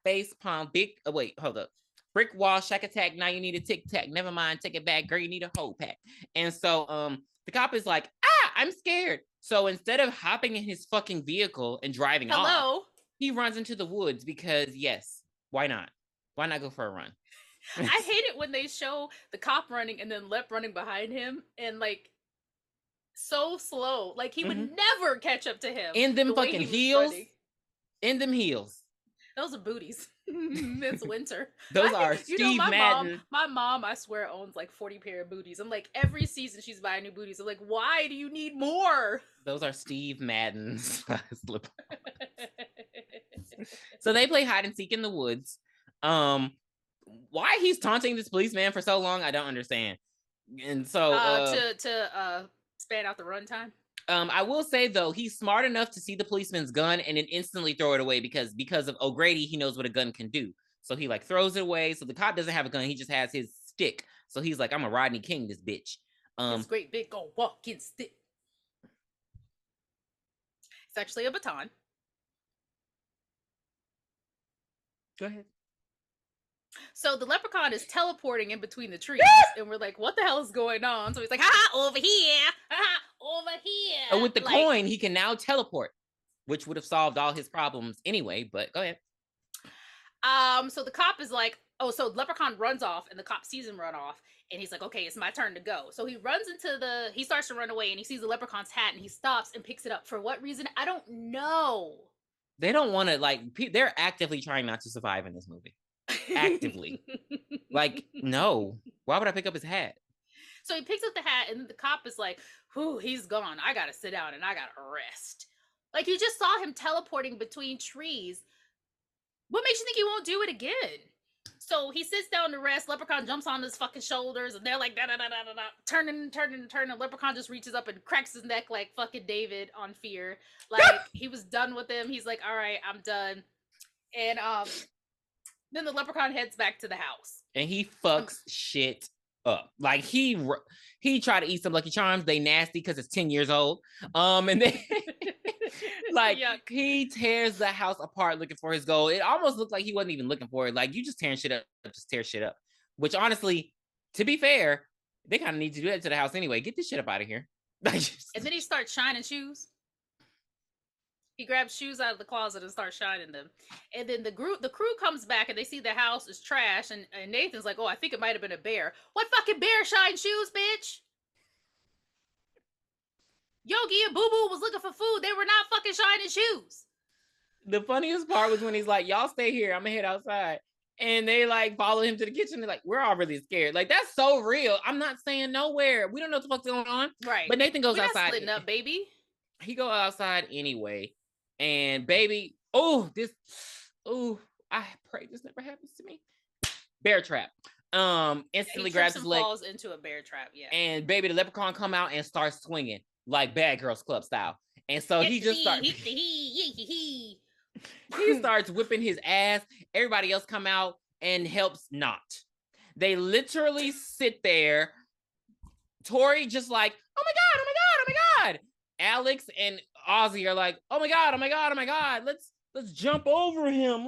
face palm, big, wait, hold up. Brick wall, shack attack, now you need a tic tac. Never mind, take it back, girl, you need a whole pack. And so the cop is like, I'm scared. So instead of hopping in his fucking vehicle and driving off, he runs into the woods because yes, why not? Why not go for a run? I hate it when they show the cop running and then Lep running behind him and like so slow. Like he would never catch up to him. In them fucking heels. In them heels. Those are booties. It's winter. Those are Steve Madden. My mom, I swear, owns like 40 pair of booties. I'm like, every season she's buying new booties. I'm like, why do you need more? Those are Steve Madden's slip. So they play hide and seek in the woods. Why he's taunting this policeman for so long, I don't understand. And so to span out the runtime. I will say though, he's smart enough to see the policeman's gun and then instantly throw it away because of O'Grady, he knows what a gun can do. So he like throws it away. So the cop doesn't have a gun, he just has his stick. So he's like, I'm a Rodney King this bitch. This great big old walking stick. It's actually a baton. Go ahead. So the leprechaun is teleporting in between the trees, and we're like, what the hell is going on? So he's like, ha, over here, ha, over here. And with the coin, he can now teleport, which would have solved all his problems anyway, but go ahead. So the cop is like, so leprechaun runs off, and the cop sees him run off, and he's like, okay, it's my turn to go. So he runs he starts to run away, and he sees the leprechaun's hat, and he stops and picks it up. For what reason? I don't know. They don't want to, they're actively trying not to survive in this movie. Actively. Like, no. Why would I pick up his hat? So he picks up the hat, and the cop is like, whew, he's gone. I gotta sit down and I gotta rest. Like, you just saw him teleporting between trees. What makes you think he won't do it again? So he sits down to rest. Leprechaun jumps on his fucking shoulders, and they're like, da-da-da-da-da-da, turning. Leprechaun just reaches up and cracks his neck like fucking David on Fear. Like, he was done with him. He's like, all right, I'm done. And then the leprechaun heads back to the house. And he fucks shit up. Like, he tried to eat some Lucky Charms. They nasty because it's 10 years old. And then like he tears the house apart looking for his gold. It almost looked like he wasn't even looking for it. Like, you just tearing shit up, just tear shit up. Which honestly, to be fair, they kind of need to do that to the house anyway. Get this shit up out of here. And then he starts shining shoes. He grabs shoes out of the closet and starts shining them. And then the crew comes back and they see the house is trash. And Nathan's like, oh, I think it might have been a bear. What fucking bear shine shoes, bitch? Yogi and Boo Boo was looking for food. They were not fucking shining shoes. The funniest part was when he's like, y'all stay here. I'm going to head outside. And they like follow him to the kitchen. They're like, we're all really scared. Like, that's so real. I'm not saying nowhere. We don't know what the fuck's going on. Right. But Nathan goes We're outside. Not splitting up, baby. He go outside anyway. And baby, I pray this never happens to me. Bear trap. Instantly grabs his leg. Falls into a bear trap, yeah. And baby, the leprechaun come out and starts swinging like Bad Girls Club style. And so he just starts. He starts whipping his ass. Everybody else come out and helps not. They literally sit there. Tory just like, oh my god, oh my god, oh my god. Alex and Ozzy are like, oh my god, oh my god, oh my god. Let's jump over him.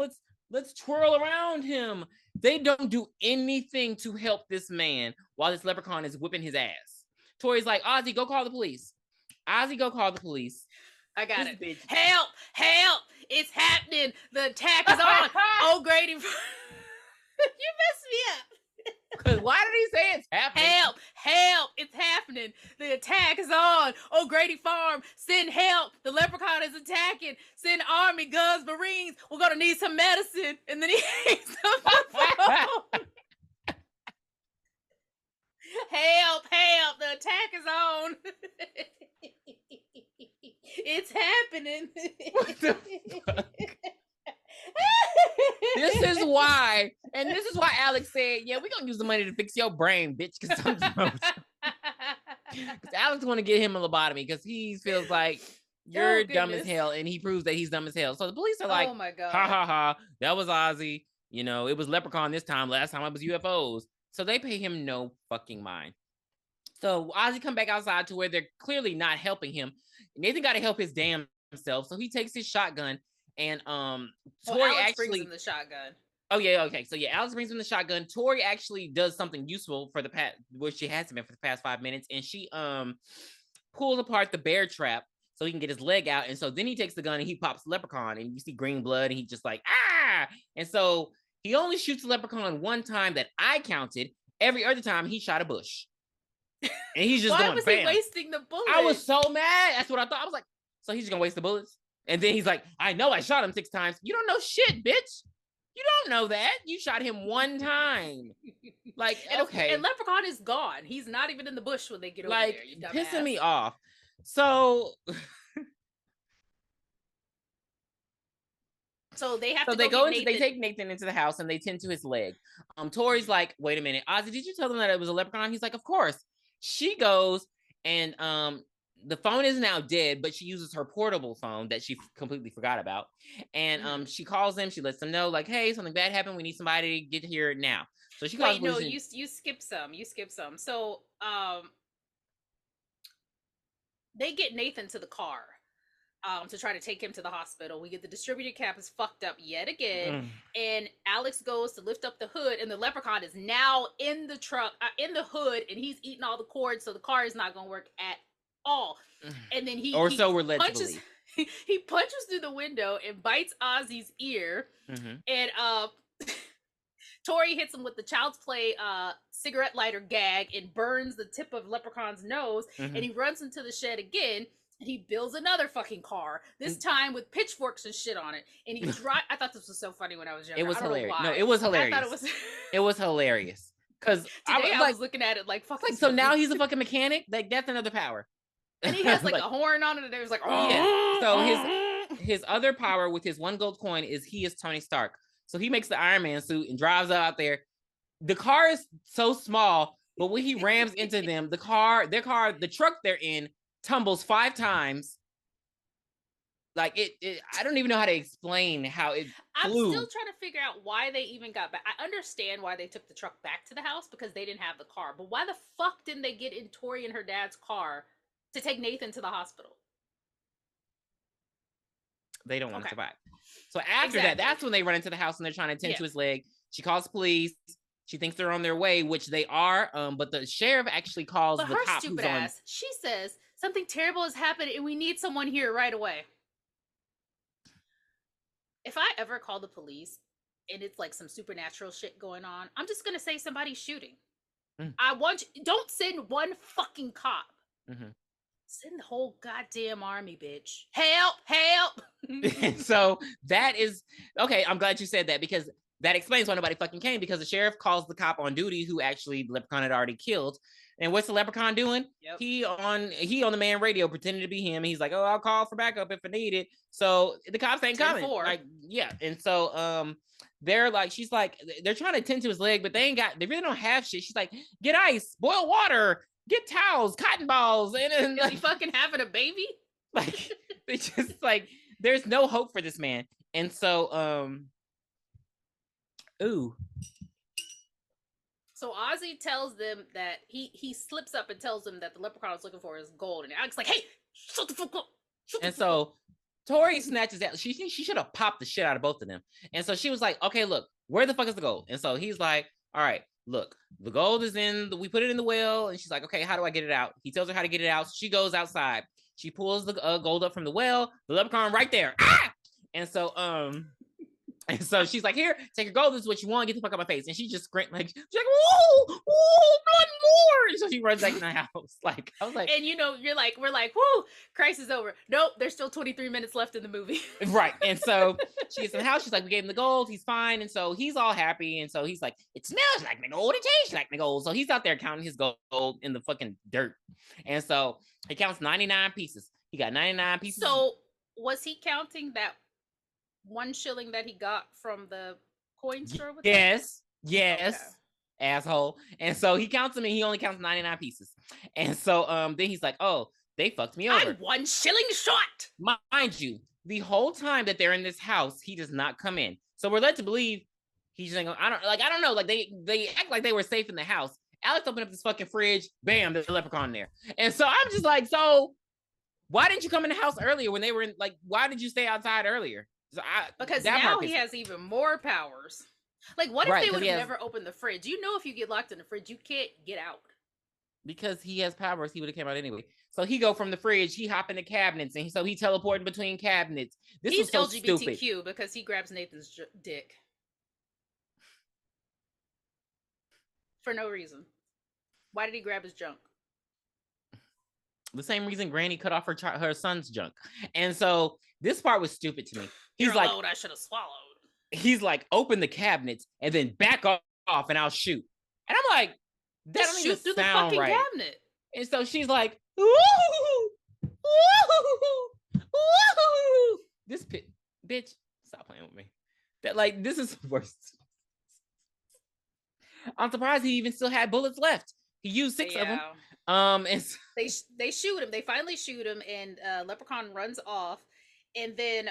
Let's twirl around him. They don't do anything to help this man while this leprechaun is whipping his ass. Tory's like, Ozzy, go call the police. Ozzy, go call the police. I got it. Bitch. Help! Help! It's happening. The attack is on. Oh, Grady. You messed me up. Because why did he say it's happening? Help! Help! It's happening. The attack is on. O'Grady Farm. Send help. The leprechaun is attacking. Send army, guns, marines. We're going to need some medicine. And then he hangs up the phone. Help! Help! The attack is on. It's happening. What the fuck? This is why Alex said, yeah, we're gonna use the money to fix your brain, bitch, because Alex want to get him a lobotomy because he feels like you're dumb as hell, and he proves that he's dumb as hell. So the police are like, oh my god, ha ha ha, that was Ozzy. You know, it was Leprechaun this time. Last time it was UFOs. So they pay him no fucking mind. So Ozzy come back outside to where they're clearly not helping him. Nathan got to help his damn self. So he takes his shotgun and Tory Alex actually brings him the shotgun. Oh yeah, okay. So yeah, Alex brings him the shotgun. Tory actually does something useful for the which she hasn't been for the past 5 minutes, and she pulls apart the bear trap so he can get his leg out. And so then he takes the gun and he pops Leprechaun, and you see green blood, and he just like ah. And so he only shoots the Leprechaun one time that I counted. Every other time he shot a bush. And he's just Why going, was bam. he wasting the bullets? I was so mad. That's what I thought. I was like, so he's just gonna waste the bullets? And then he's like, I know I shot him 6 times. You don't know shit, bitch. You don't know that. You shot him 1 time. Like, okay. And Leprechaun is gone. He's not even in the bush when they get over there. You dumbass. Pissing me off. So they have to they take Nathan into the house and they tend to his leg. Tory's like, wait a minute, Ozzy, did you tell them that it was a leprechaun? He's like, of course. She goes and the phone is now dead, but she uses her portable phone that she completely forgot about. And she calls them, she lets them know, like, hey, something bad happened. We need somebody to get here now. So she calls. Wait, no, you skip some. You skip some. So they get Nathan to the car. To try to take him to the hospital. We get the distributor cap is fucked up yet again, and Alex goes to lift up the hood, and the leprechaun is now in the truck, in the hood, and he's eating all the cords, so the car is not going to work at all. And then so we're led to believe. He punches through the window and bites Ozzy's ear, and Tory hits him with the Child's Play cigarette lighter gag and burns the tip of Leprechaun's nose, and he runs into the shed again. And he builds another fucking car, this time with pitchforks and shit on it. And he I thought this was so funny when I was younger. It was hilarious. No, it was hilarious. I thought it was it was hilarious. Because I was looking at it like, fuck. Like, so now he's a fucking mechanic? Like, that's another power. And he has like a horn on it, and there's like, oh yeah. So his other power with his 1 gold coin is he is Tony Stark. So he makes the Iron Man suit and drives out there. The car is so small, but when he rams into them, the truck they're in tumbles 5 times. Like it I don't even know how to explain how it flew. I'm still trying to figure out why they even got back. I understand why they took the truck back to the house because they didn't have the car. But why the fuck didn't they get in Tory and her dad's car to take Nathan to the hospital? They don't want to survive. So after that, that's when they run into the house and they're trying to tend to his leg. She calls the police. She thinks they're on their way, which they are. But the sheriff actually calls the cop. Stupid ass. She says something terrible has happened and we need someone here right away. If I ever call the police and it's like some supernatural shit going on, I'm just gonna say somebody's shooting. Don't send one fucking cop. Send the whole goddamn army, bitch. Help! Help! So that is okay. I'm glad you said that because that explains why nobody fucking came, because the sheriff calls the cop on duty who actually the Leprechaun had already killed. And what's the Leprechaun doing? Yep. He on the man radio pretending to be him. And he's like, oh, I'll call for backup if I need it. So the cops ain't coming. 10-4. Like, yeah. And so they're like, she's like, they're trying to tend to his leg, but they really don't have shit. She's like, get ice, boil water, get towels, cotton balls. And is he fucking having a baby? Like, it's just like, there's no hope for this man. And so So Ozzy tells them that he slips up and tells them that the Leprechaun is looking for his gold, and Alex's like, hey, shut the fuck up. And so Tory snatches that. She should have popped the shit out of both of them. And so she was like, okay, look, where the fuck is the gold? And so he's like, all right, look, the gold is we put it in the well. And she's like, okay, how do I get it out? He tells her how to get it out. So she goes outside. She pulls the gold up from the well. The Leprechaun right there. Ah! And so she's like, here, take your gold. This is what you want. Get the fuck out of my face. And she just screamed, like, she's like, whoa, not more. And so she runs back in the house. Like, I was like, and we're like, whoo, crisis is over. Nope, there's still 23 minutes left in the movie. Right. And so she gets in the house. She's like, we gave him the gold. He's fine. And so he's all happy. And so he's like, it smells like the gold. It tastes like the gold. So he's out there counting his gold in the fucking dirt. And so he counts 99 pieces. He got 99 pieces. So was he counting that 1 shilling that he got from the coin store? With yes. Okay. Asshole. And so he counts them, and he only counts 99 pieces. And so then he's like, oh, they fucked me over. I'm 1 shilling short. Mind you, the whole time that they're in this house, he does not come in. So we're led to believe he's just like, I don't know. Like they act like they were safe in the house. Alex opened up this fucking fridge. Bam, there's a Leprechaun there. And so I'm just like, so why didn't you come in the house earlier when they were in? Like, why did you stay outside earlier? So because now he has even more powers. Like, what if they would have never opened the fridge? You know, if you get locked in the fridge, you can't get out. Because he has powers, he would have came out anyway. So he go from the fridge, he hop in the cabinets, and so he teleporting between cabinets. He's so LGBTQ stupid. Because he grabs Nathan's dick for no reason. Why did he grab his junk? The same reason Granny cut off her son's junk. And so this part was stupid to me. He's like, I should have swallowed. He's like, open the cabinets and then back off and I'll shoot. And I'm like, that don't even through sound the fucking right. cabinet. And so she's like, ooh, ooh, ooh. This bitch, stop playing with me. That, like, this is the worst. I'm surprised he even still had bullets left. He used 6 of them. And they shoot him. They finally shoot him, and Leprechaun runs off. And then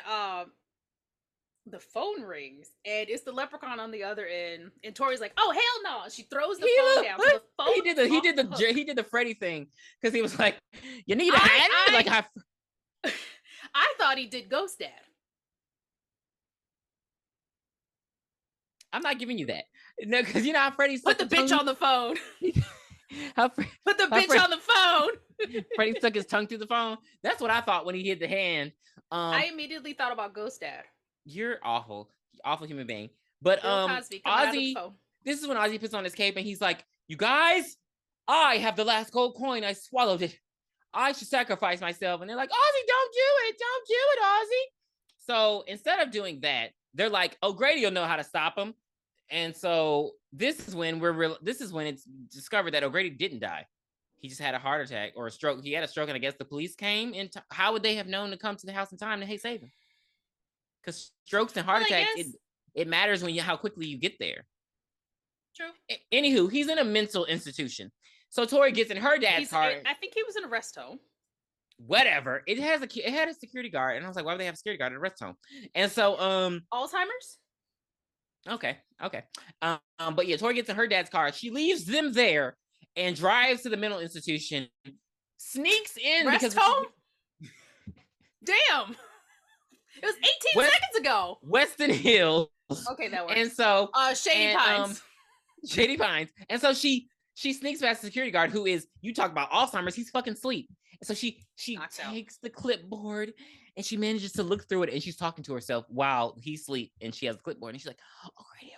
the phone rings, and it's the Leprechaun on the other end. And Tory's like, "Oh hell no!" She throws the phone down. So the phone he did the Freddy thing, because he was like, "You need a hand?" I thought he did Ghost Dad. I'm not giving you that. No, because you know how Freddy's put the bitch on the phone. Put the bitch on the phone. Freddy stuck his tongue through the phone. That's what I thought when he hit the hand. I immediately thought about Ghost Dad. You're awful human being. But Ozzy, this is when Ozzy puts on his cape and he's like, "You guys, I have the last gold coin. I swallowed it. I should sacrifice myself." And they're like, "Ozzy, don't do it, Ozzy." So instead of doing that, they're like, "Oh, Grady will know how to stop him." And so this is when it's discovered that O'Grady didn't die. He just had a heart attack or a stroke. He had a stroke, and I guess the police came. And how would they have known to come to the house in time to save him? Because strokes and heart attacks, it matters how quickly you get there. True. Anywho, he's in a mental institution. So Tory gets in her dad's car. I think he was in a rest home. Whatever. It had a security guard, and I was like, why would they have a security guard at a rest home? And so Alzheimer's. Okay. But yeah, Tory gets in her dad's car. She leaves them there and drives to the mental institution. Sneaks in rest home. Damn. It was 18 seconds ago. Weston Hill. Okay, that works. And so Shady Pines. Shady Pines. And so she sneaks past the security guard, who is, you talk about Alzheimer's, he's fucking asleep. And so she takes the clipboard and she manages to look through it, and she's talking to herself while he's asleep, and she has the clipboard, and she's like, O'Grady.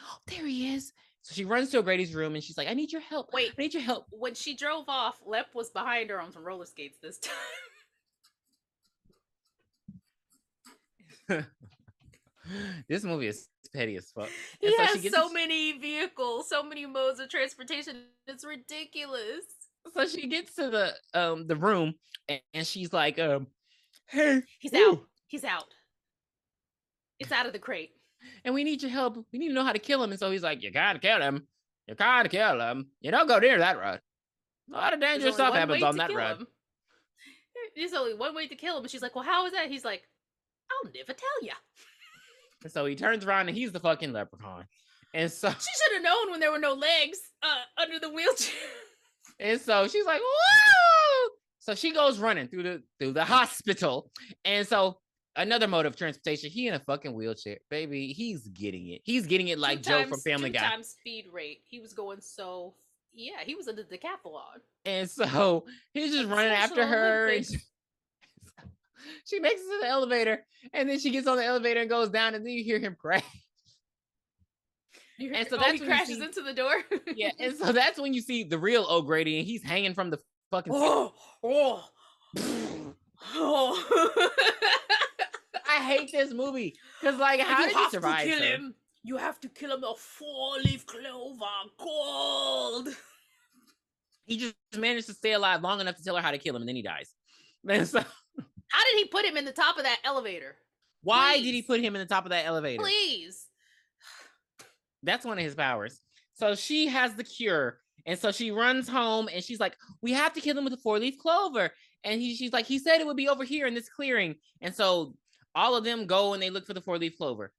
Oh, there he is. So she runs to O'Grady's room and she's like, I need your help. Wait, I need your help. When she drove off, Lep was behind her on some roller skates this time. This movie is petty as fuck. He And so has she gets so many vehicles, so many modes of transportation. It's ridiculous. so she gets to the room and she's like, hey, He's woo, out. He's out. It's out of the crate. and we need your help. We need to know how to kill him. And so he's like, you gotta kill him. You gotta kill him. You don't go near that road. A lot of dangerous stuff happens on that road. There's only one way to kill him. And she's like, well, how is that? He's like, I'll never tell ya. And so he turns around and he's the fucking leprechaun. And so she should have known when there were no legs under the wheelchair. And so she's like, whoa! So she goes running through the hospital. And so another mode of transportation, he in a fucking wheelchair. Baby, he's getting it. He's getting it like Joe from Family Guy. 2 times speed rate. He was going so... Yeah, he was in the decathlon. And so he's just running after her. And she makes it to the elevator. And then she gets on the elevator and goes down. And then you hear him crash. And so he crashes into the door. Yeah, and so that's when you see the real O'Grady, and he's hanging from the fucking. Oh. I hate this movie because, like, how did you survive? Kill him. You have to kill him with 4-leaf clover gold. He just managed to stay alive long enough to tell her how to kill him, and then he dies. And so, how did he put him in the top of that elevator? Why did he put him in the top of that elevator? Please. That's one of his powers. So she has the cure. And so she runs home and she's like, we have to kill him with a 4-leaf clover. And she's like, he said it would be over here in this clearing. And so all of them go and they look for the 4-leaf clover.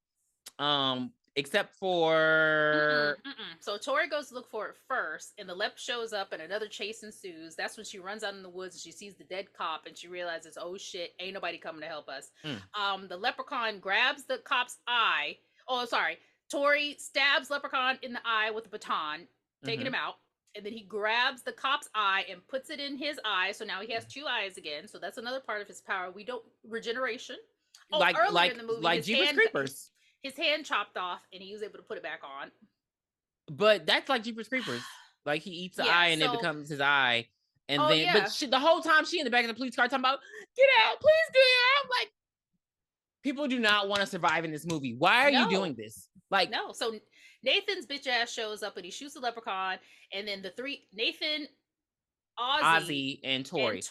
Except for... So Tory goes to look for it first, and the Lep shows up and another chase ensues. That's when she runs out in the woods and she sees the dead cop and she realizes, oh shit, ain't nobody coming to help us. The Leprechaun grabs the cop's eye. Oh, sorry. Tory stabs Leprechaun in the eye with a baton, taking him out. And then he grabs the cop's eye and puts it in his eye. So now he has 2 eyes again. So that's another part of his power. Regeneration. Oh, earlier in the movie, like Jeepers Creepers. His hand chopped off and he was able to put it back on. But that's like Jeepers Creepers. Like he eats the eye and it becomes his eye. And but the whole time she in the back of the police car talking about, get out, please get out. Like, people do not want to survive in this movie. Why are you doing this? Like, no. So Nathan's bitch ass shows up and he shoots the Leprechaun, and then the 3 Nathan, Ozzy and Tory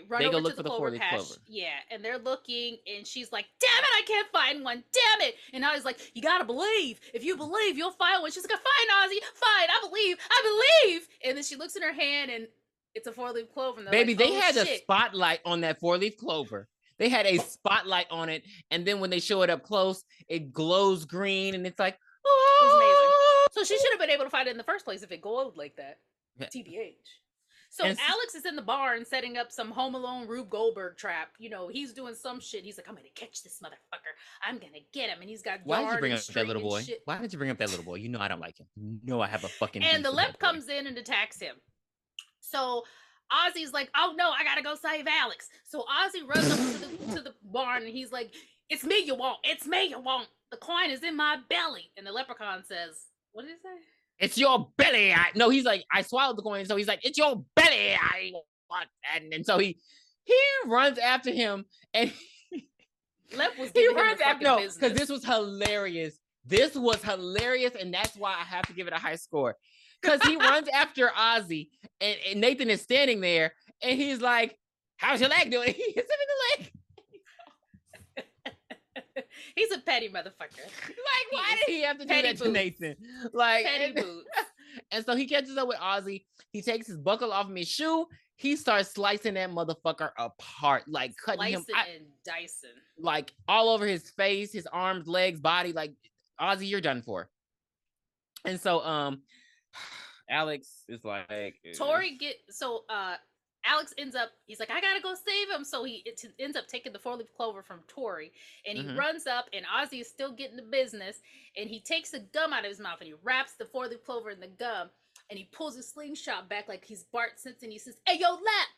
run they over go look to for the the clover 4-leaf patch. clover. Yeah, and they're looking, and she's like, "Damn it, I can't find one. Damn it!" And Ozzy's like, "You gotta believe. If you believe, you'll find one." She's like, "Fine, Ozzy, fine. I believe." And then she looks in her hand, and it's a 4-leaf clover. And baby, like, they had a spotlight on that 4-leaf clover. They had a spotlight on it, and then when they show it up close, it glows green, and it's like, oh, it was amazing. So she should have been able to find it in the first place if it glowed like that. TBH. So Alex is in the barn setting up some Home Alone Rube Goldberg trap. You know, he's doing some shit. He's like, I'm gonna catch this motherfucker. I'm gonna get him. And he's got why did you bring up that little boy? Why did you bring up that little boy? You know I don't like him. You know I have a fucking. And the Lep comes in and attacks him. So Ozzy's like, oh no, I gotta go save Alex. So Ozzy runs up to the barn and he's like, it's me you want. It's me you want. The coin is in my belly. And the Leprechaun says, what did he say? It's your belly. No, he's like, I swallowed the coin. So he's like, it's your belly. I want. And so he runs after him. And Lep was he runs after because this was hilarious. This was hilarious. And that's why I have to give it a high score. Because he runs after Ozzy. And Nathan is standing there. And he's like, how's your leg doing? He hits him in the leg. He's a petty motherfucker. Like, why did he have to do that to Nathan? Like, petty boots. And so he catches up with Ozzy. He takes his buckle off of his shoe. He starts slicing that motherfucker apart, like cutting him and dicing, like all over his face, his arms, legs, body. Like, Ozzy, you're done for. And so, Alex is like, Tory Alex ends up, he's like, I gotta go save him. So he ends up taking the 4-leaf clover from Tory, and he runs up, and Ozzy is still getting the business, and he takes the gum out of his mouth, and he wraps the 4-leaf clover in the gum, and he pulls his slingshot back like he's Bart Simpson. He says, hey, yo, Lep,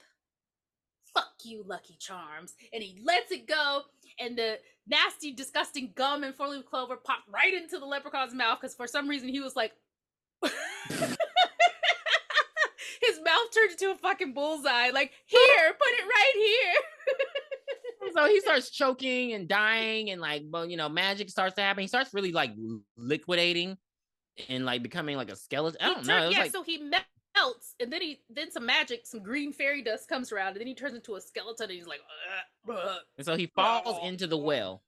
fuck you, Lucky Charms. And he lets it go, and the nasty, disgusting gum and 4-leaf clover popped right into the Leprechaun's mouth, because for some reason he was like... His mouth turned into a fucking bullseye. Like, here, put it right here. So he starts choking and dying, and like, magic starts to happen. He starts really like liquidating and like becoming like a skeleton. I don't know. So he melts, and then some magic, some green fairy dust comes around, and then he turns into a skeleton, and he's like, and so he falls into the well.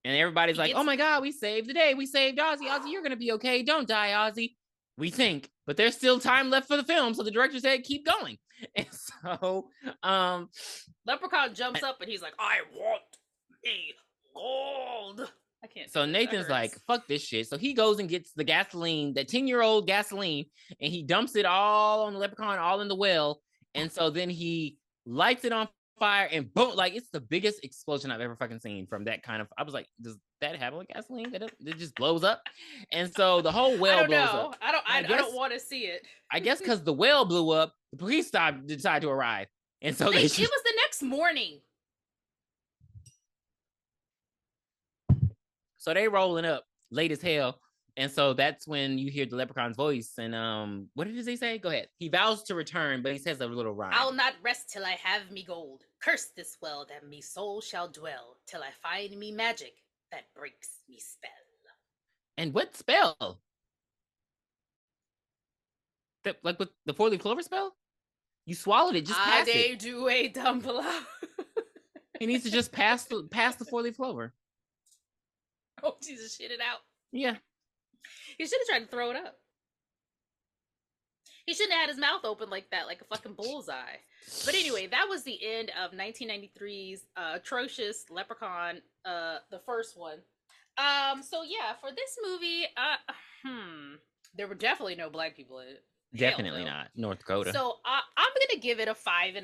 And everybody's like, oh my God, we saved the day. We saved Ozzy. Ozzy, you're going to be okay. Don't die, Ozzy. We think, but there's still time left for the film. So the director said, keep going. And so, Leprechaun jumps up and he's like, I want a gold. I can't. So Nathan's like, fuck this shit. So he goes and gets the gasoline, that 10-year-old gasoline, and he dumps it all on the Leprechaun, all in the well. And so then he lights it on fire and boom, like it's the biggest explosion I've ever fucking seen from that kind of. I was like, does that happen with gasoline? That it just blows up, and so the whole well blows up. I don't want to see it. I guess because the well blew up, the police decided to arrive, and so it was the next morning. So they rolling up late as hell. And so that's when you hear the Leprechaun's voice. And what did he say? Go ahead. He vows to return, but he says a little rhyme. I'll not rest till I have me gold. Curse this well that me soul shall dwell, till I find me magic that breaks me spell. And what spell? Like with the 4-leaf clover spell? You swallowed it, just pass it. Do a dumbler. He needs to just pass the 4-leaf clover. Oh, Jesus, shit it out. Yeah. He should have tried to throw it up. He shouldn't have had his mouth open like that, like a fucking bullseye. But anyway, that was the end of 1993's atrocious Leprechaun, the first one. So yeah, for this movie, there were definitely no black people in it. Definitely not. North Dakota. So I'm gonna give it a 5.5.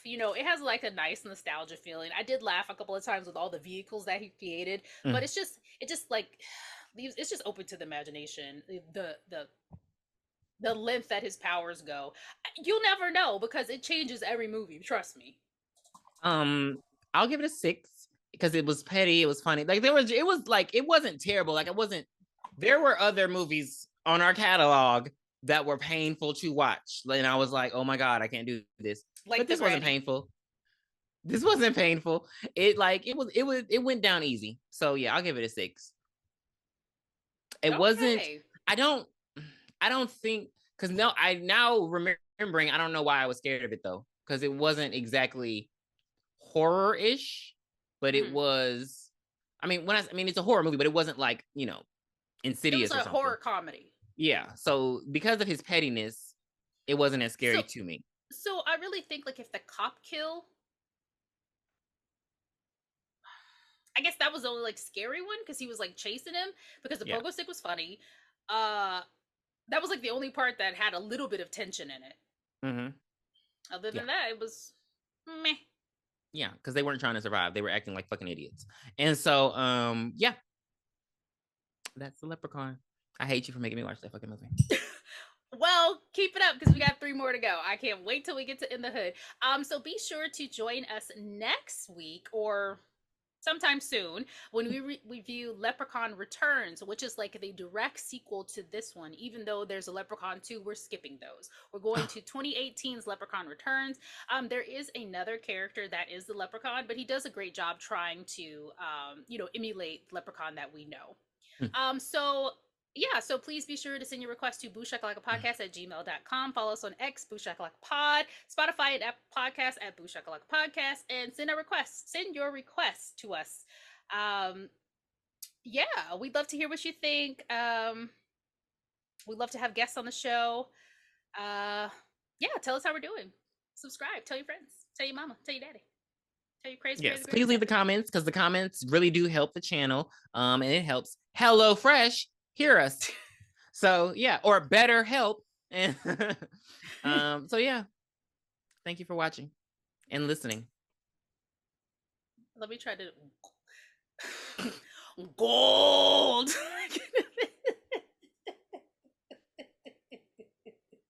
You know, it has like a nice nostalgia feeling. I did laugh a couple of times with all the vehicles that he created, but it's just open to the imagination. The length that his powers go, you'll never know because it changes every movie. Trust me. I'll give it a 6 because it was petty. It was funny. Like it wasn't terrible. Like there were other movies on our catalog that were painful to watch. And I was like, oh my God, I can't do this. But this wasn't painful. This wasn't painful. It went down easy. So yeah, I'll give it a 6. It wasn't, I don't think, because I now remembering, I don't know why I was scared of it though. Because it wasn't exactly horror-ish, but it was, it's a horror movie, but it wasn't like, Insidious or something. It was a horror comedy. Yeah, so because of his pettiness, it wasn't as scary to me. So I really think like if the cop kill, I guess that was the only like scary one because he was like chasing him because the pogo stick was funny. That was like the only part that had a little bit of tension in it. Mm-hmm. Other than that, it was meh. Yeah, because they weren't trying to survive; they were acting like fucking idiots. And so, yeah, that's the Leprechaun. I hate you for making me watch that fucking movie. Well, keep it up because we got 3 more to go. I can't wait till we get to In the Hood. So be sure to join us next week or sometime soon when we review Leprechaun Returns, which is like the direct sequel to this one. Even though there's a Leprechaun 2, we're skipping those. We're going to 2018's Leprechaun Returns. There is another character that is the Leprechaun, but he does a great job trying to, emulate the Leprechaun that we know. So please be sure to send your request to booshakalakapodcast@gmail.com. Follow us on X, BOOshakalakapod, Spotify and Apple Podcasts at BOOshakalakapodcast, and send your requests to us. We'd love to hear what you think. We'd love to have guests on the show. Tell us how we're doing. Subscribe, tell your friends, tell your mama, tell your daddy. Tell your crazy. Yes, please leave the comments because the comments really do help the channel. And it helps HelloFresh hear us. So yeah, or better help. And so yeah. Thank you for watching and listening. Let me try to gold.